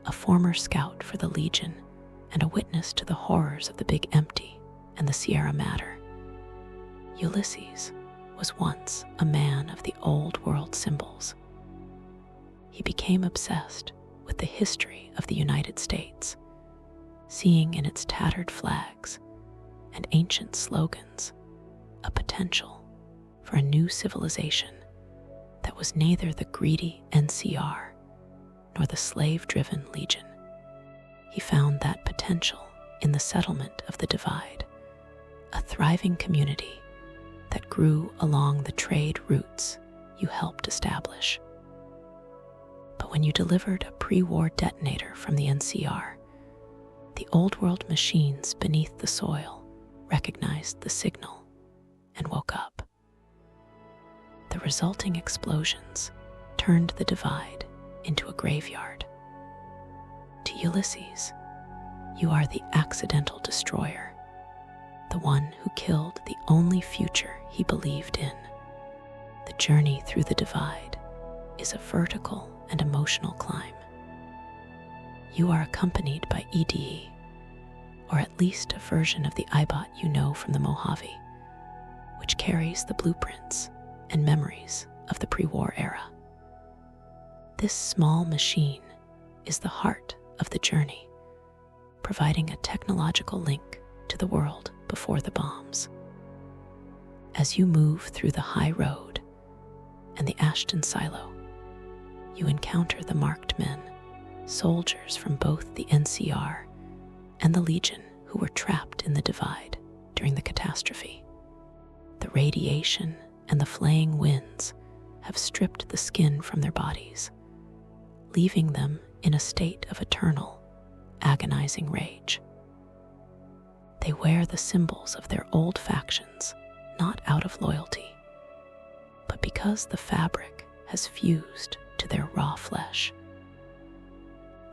A former scout for the Legion and a witness to the horrors of the Big Empty and the Sierra Madre, Ulysses was once a man of the old world symbols. He became obsessed with the history of the United States, seeing in its tattered flags and ancient slogans a potential for a new civilization that was neither the greedy NCR nor the slave-driven Legion. He found that potential in the settlement of the divide, a thriving community that grew along the trade routes you helped establish. But when you delivered a pre-war detonator from the NCR, the old world machines beneath the soil recognized the signal and woke up. The resulting explosions turned the divide into a graveyard. To Ulysses, you are the accidental destroyer, the one who killed the only future he believed in. The journey through the divide is a vertical and emotional climb. You are accompanied by EDE, or at least a version of the iBot you know from the Mojave, which carries the blueprints and memories of the pre-war era. This small machine is the heart of the journey, providing a technological link to the world before the bombs. As you move through the high road and the Ashton silo, you encounter the marked men, soldiers from both the NCR and the Legion who were trapped in the divide during the catastrophe. The radiation and the flaying winds have stripped the skin from their bodies, leaving them in a state of eternal, agonizing rage. They wear the symbols of their old factions, not out of loyalty, but because the fabric has fused to their raw flesh.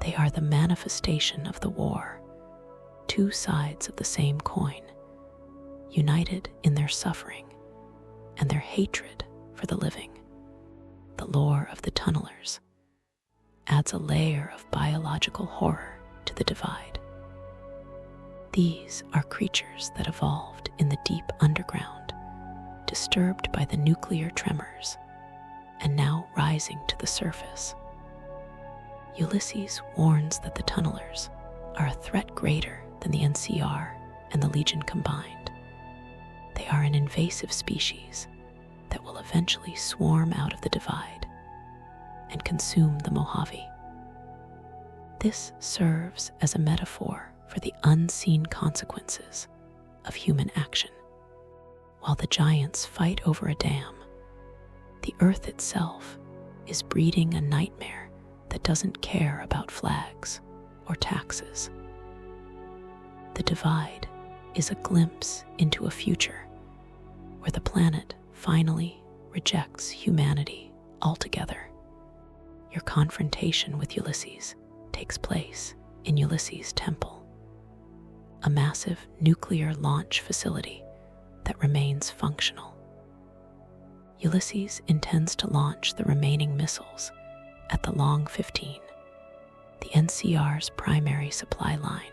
They are the manifestation of the war, two sides of the same coin, united in their suffering and their hatred for the living. The lore of the tunnelers adds a layer of biological horror to the divide. These are creatures that evolved in the deep underground, disturbed by the nuclear tremors, and now rising to the surface. Ulysses warns that the tunnelers are a threat greater than the NCR and the Legion combined. They are an invasive species that will eventually swarm out of the divide and consume the Mojave. This serves as a metaphor for the unseen consequences of human action. While the giants fight over a dam, the earth itself is breeding a nightmare that doesn't care about flags or taxes. The divide is a glimpse into a future where the planet finally rejects humanity altogether. Your confrontation with Ulysses takes place in Ulysses Temple, a massive nuclear launch facility that remains functional. Ulysses intends to launch the remaining missiles at the Long 15, the NCR's primary supply line,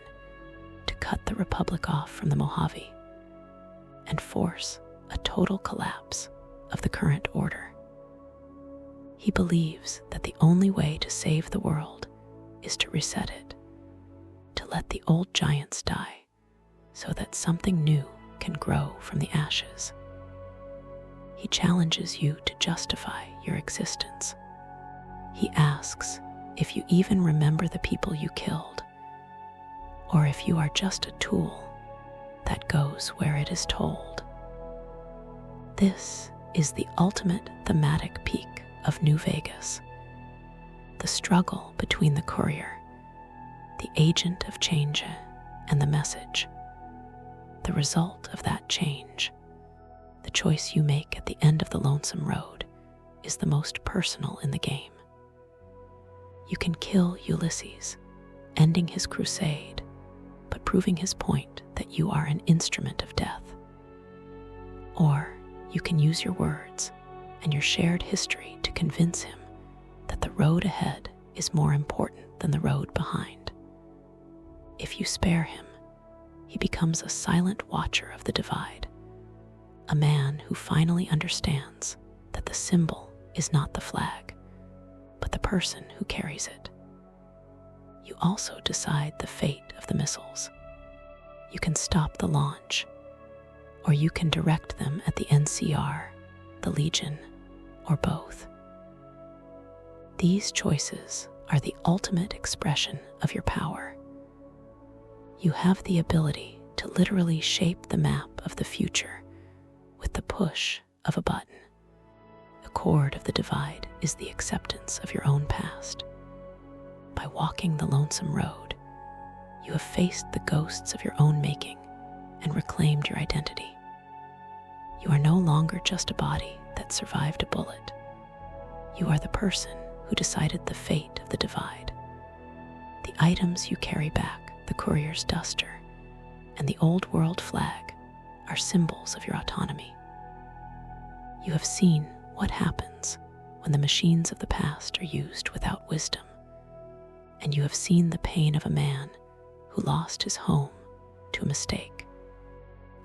to cut the Republic off from the Mojave and force a total collapse of the current order. He believes that the only way to save the world is to reset it, to let the old giants die so that something new can grow from the ashes. He challenges you to justify your existence. He asks if you even remember the people you killed, or if you are just a tool that goes where it is told. This is the ultimate thematic peak of New Vegas, the struggle between the courier, the agent of change, and the message. The result of that change, the choice you make at the end of the lonesome road, is the most personal in the game. You can kill Ulysses, ending his crusade, but proving his point that you are an instrument of death. Or you can use your words and your shared history to convince him that the road ahead is more important than the road behind. If you spare him, he becomes a silent watcher of the divide, a man who finally understands that the symbol is not the flag, but the person who carries it. You also decide the fate of the missiles. You can stop the launch, or you can direct them at the NCR, the Legion, or both. These choices are the ultimate expression of your power. You have the ability to literally shape the map of the future with the push of a button. The chord of the divide is the acceptance of your own past. By walking the lonesome road, you have faced the ghosts of your own making and reclaimed your identity. You are no longer just a body that survived a bullet. You are the person who decided the fate of the divide. The items you carry back, the courier's duster, and the old world flag, are symbols of your autonomy. You have seen what happens when the machines of the past are used without wisdom, and you have seen the pain of a man who lost his home to a mistake.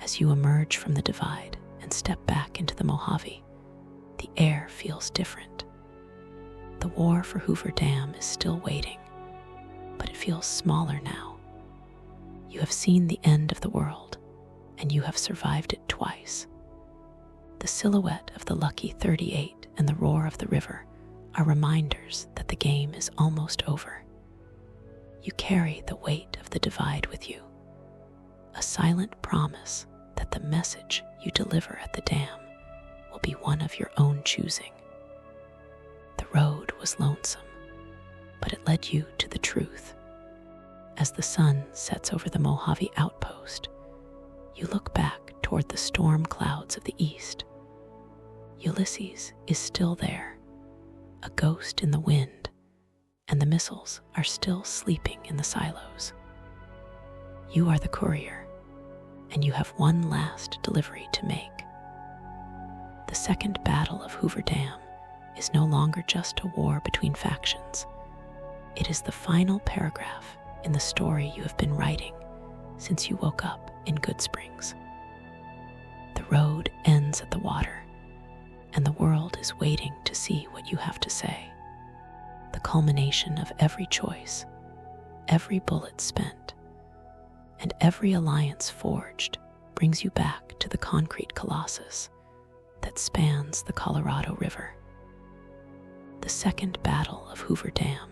As you emerge from the divide and step back into the Mojave, the air feels different. The war for Hoover Dam is still waiting, but it feels smaller now. You have seen the end of the world, and you have survived it twice. The silhouette of the Lucky 38 and the roar of the river are reminders that the game is almost over. You carry the weight of the divide with you, a silent promise that the message you deliver at the dam will be one of your own choosing. The road was lonesome, but it led you to the truth. As the sun sets over the Mojave outpost, you look back toward the storm clouds of the east. Ulysses is still there, a ghost in the wind, and the missiles are still sleeping in the silos. You are the courier, and you have one last delivery to make. The Second Battle of Hoover Dam is no longer just a war between factions. It is the final paragraph in the story you have been writing since you woke up in Good Springs. The road ends at the water, and the world is waiting to see what you have to say. The culmination of every choice, every bullet spent, and every alliance forged brings you back to the concrete colossus that spans the Colorado River. The Second Battle of Hoover Dam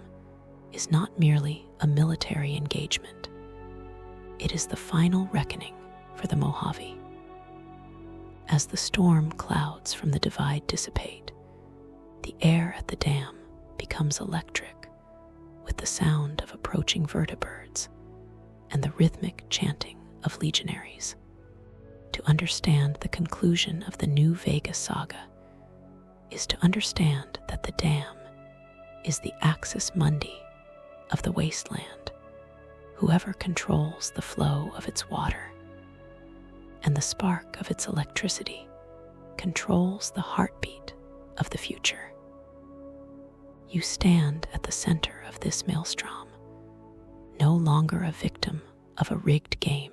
is not merely a military engagement. It is the final reckoning for the Mojave. As the storm clouds from the divide dissipate, the air at the dam becomes electric with the sound of approaching vertibirds and the rhythmic chanting of legionaries. To understand the conclusion of the New Vegas saga is to understand that the dam is the axis mundi of the wasteland, whoever controls the flow of its water, and the spark of its electricity controls the heartbeat of the future. You stand at the center of this maelstrom, no longer a victim of a rigged game,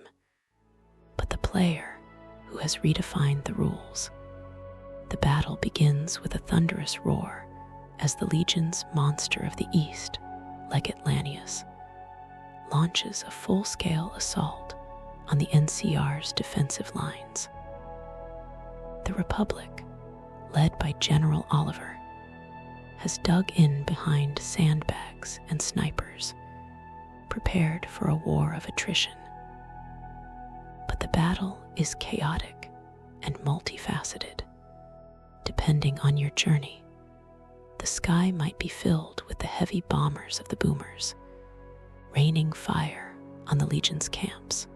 but the player who has redefined the rules. The battle begins with a thunderous roar as the Legion's monster of the East, Legate Lanius, launches a full-scale assault on the NCR's defensive lines. The Republic, led by General Oliver, has dug in behind sandbags and snipers, prepared for a war of attrition. But the battle is chaotic and multifaceted. Depending on your journey, the sky might be filled with the heavy bombers of the boomers, raining fire on the Legion's camps,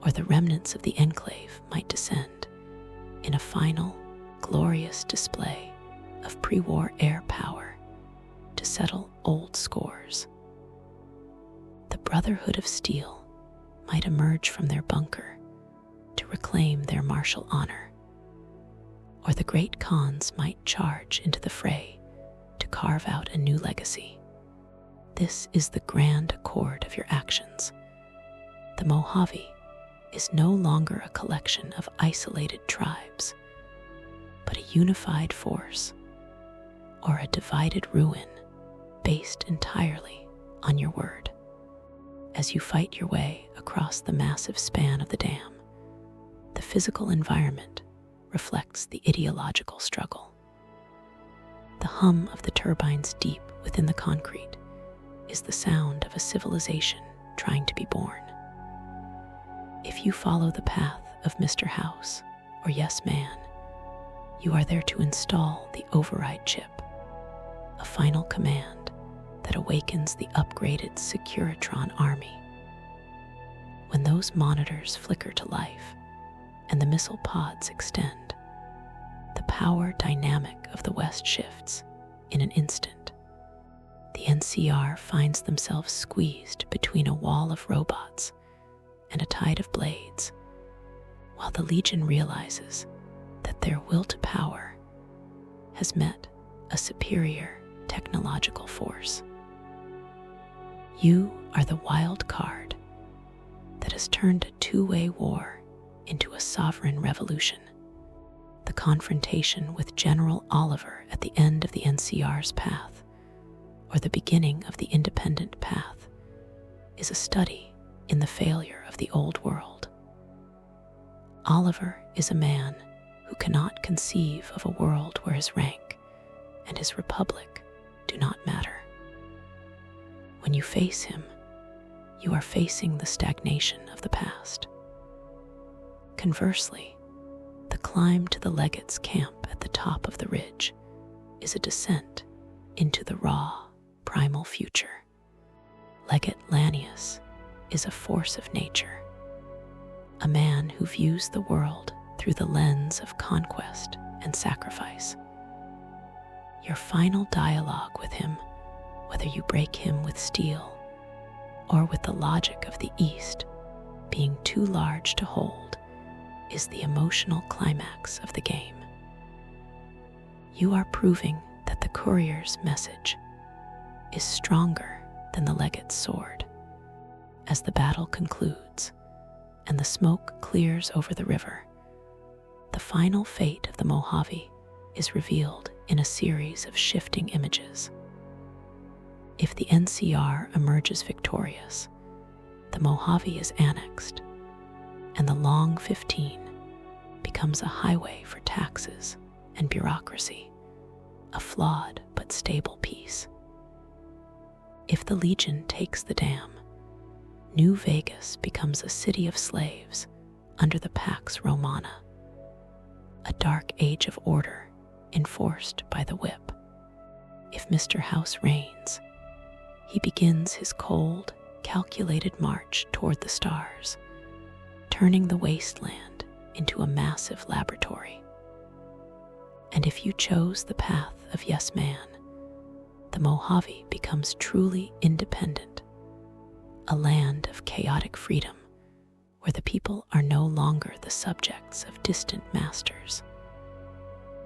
or the remnants of the Enclave might descend in a final, glorious display of pre-war air power to settle old scores. The Brotherhood of Steel might emerge from their bunker to reclaim their martial honor, or the Great Khans might charge into the fray to carve out a new legacy. This is the grand accord of your actions. The Mojave is no longer a collection of isolated tribes, but a unified force, or a divided ruin based entirely on your word. As you fight your way across the massive span of the dam, the physical environment reflects the ideological struggle. The hum of the turbines deep within the concrete is the sound of a civilization trying to be born. If you follow the path of Mr. House or Yes Man, you are there to install the override chip, a final command that awakens the upgraded Securitron army. When those monitors flicker to life and the missile pods extend, the power dynamic of the West shifts in an instant. The NCR finds themselves squeezed between a wall of robots and a tide of blades, while the Legion realizes that their will to power has met a superior technological force. You are the wild card that has turned a two-way war into a sovereign revolution. The confrontation with General Oliver at the end of the NCR's path, or the beginning of the independent path, is a study in the failure of the old world. Oliver is a man who cannot conceive of a world where his rank and his republic do not matter. When you face him, you are facing the stagnation of the past. Conversely, the climb to the legate's camp at the top of the ridge is a descent into the raw, primal future. Legate Lanius is a force of nature, a man who views the world through the lens of conquest and sacrifice. Your final dialogue with him, whether you break him with steel or with the logic of the East being too large to hold, is the emotional climax of the game. You are proving that the courier's message is stronger than the legate's sword. As the battle concludes and the smoke clears over the river, the final fate of the Mojave is revealed in a series of shifting images. If the NCR emerges victorious, the Mojave is annexed, and the Long 15 becomes a highway for taxes and bureaucracy, a flawed but stable peace. If the Legion takes the dam, New Vegas becomes a city of slaves under the Pax Romana, a dark age of order enforced by the whip. If Mr. House reigns, he begins his cold, calculated march toward the stars, turning the wasteland into a massive laboratory. And if you chose the path of Yes Man, the Mojave becomes truly independent, a land of chaotic freedom where the people are no longer the subjects of distant masters,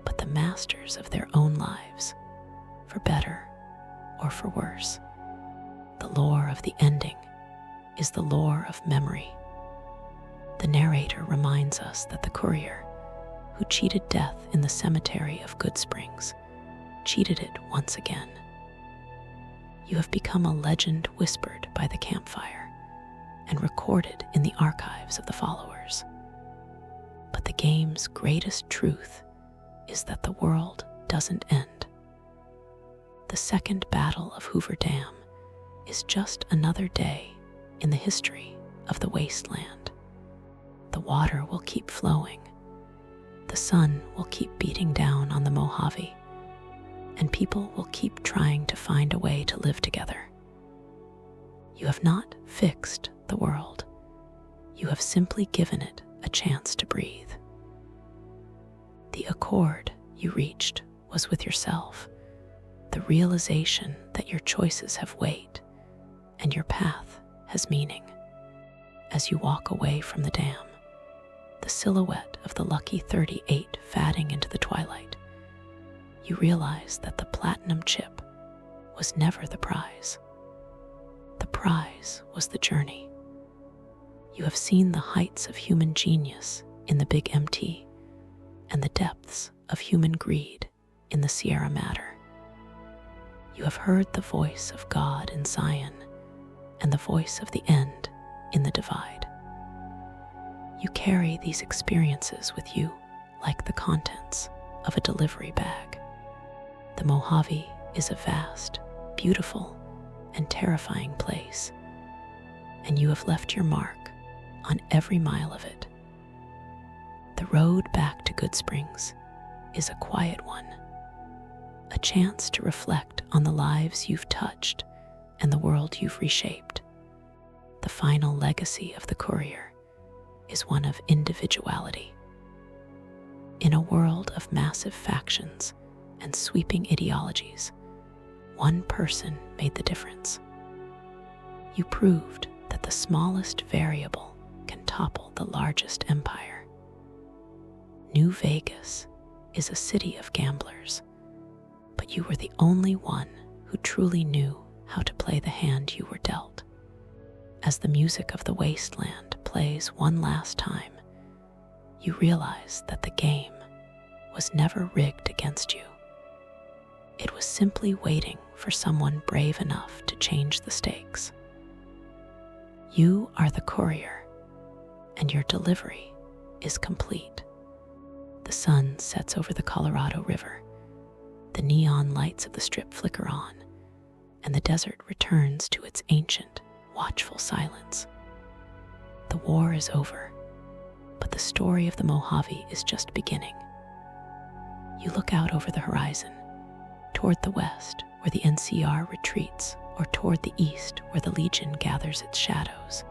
but the masters of their own lives, for better or for worse. The lore of the ending is the lore of memory. The narrator reminds us that the courier, who cheated death in the cemetery of Good Springs, cheated it once again. You have become a legend whispered by the campfire and recorded in the archives of the followers. But the game's greatest truth is that the world doesn't end. The second battle of Hoover Dam is just another day in the history of the wasteland. The water will keep flowing, the sun will keep beating down on the Mojave, and people will keep trying to find a way to live together. You have not fixed the world. You have simply given it a chance to breathe. The accord you reached was with yourself, the realization that your choices have weight and your path has meaning. As you walk away from the dam, the silhouette of the lucky 38 fading into the twilight, you realize that the platinum chip was never the prize. The prize was the journey. You have seen the heights of human genius in the Big MT and the depths of human greed in the Sierra Madre. You have heard the voice of God in Zion and the voice of the end in the divide. You carry these experiences with you like the contents of a delivery bag. The Mojave is a vast, beautiful, and terrifying place, and you have left your mark on every mile of it. The road back to Good Springs is a quiet one, a chance to reflect on the lives you've touched and the world you've reshaped. The final legacy of the courier is one of individuality. In a world of massive factions and sweeping ideologies, one person made the difference. You proved that the smallest variable can topple the largest empire. New Vegas is a city of gamblers, but you were the only one who truly knew how to play the hand you were dealt. As the music of the wasteland plays one last time, you realize that the game was never rigged against you. It was simply waiting for someone brave enough to change the stakes. You are the courier, and your delivery is complete. The sun sets over the Colorado River, The neon lights of the strip flicker on, and the desert returns to its ancient, watchful silence. The war is over, but the story of the Mojave is just beginning. You look out over the horizon, toward the west, where the NCR retreats, or toward the east, where the Legion gathers its shadows,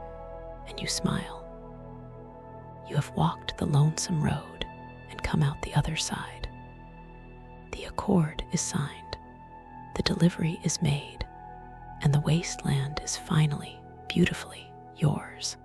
and you smile. You have walked the lonesome road and come out the other side. The accord is signed, the delivery is made, and the wasteland is finally, beautifully yours.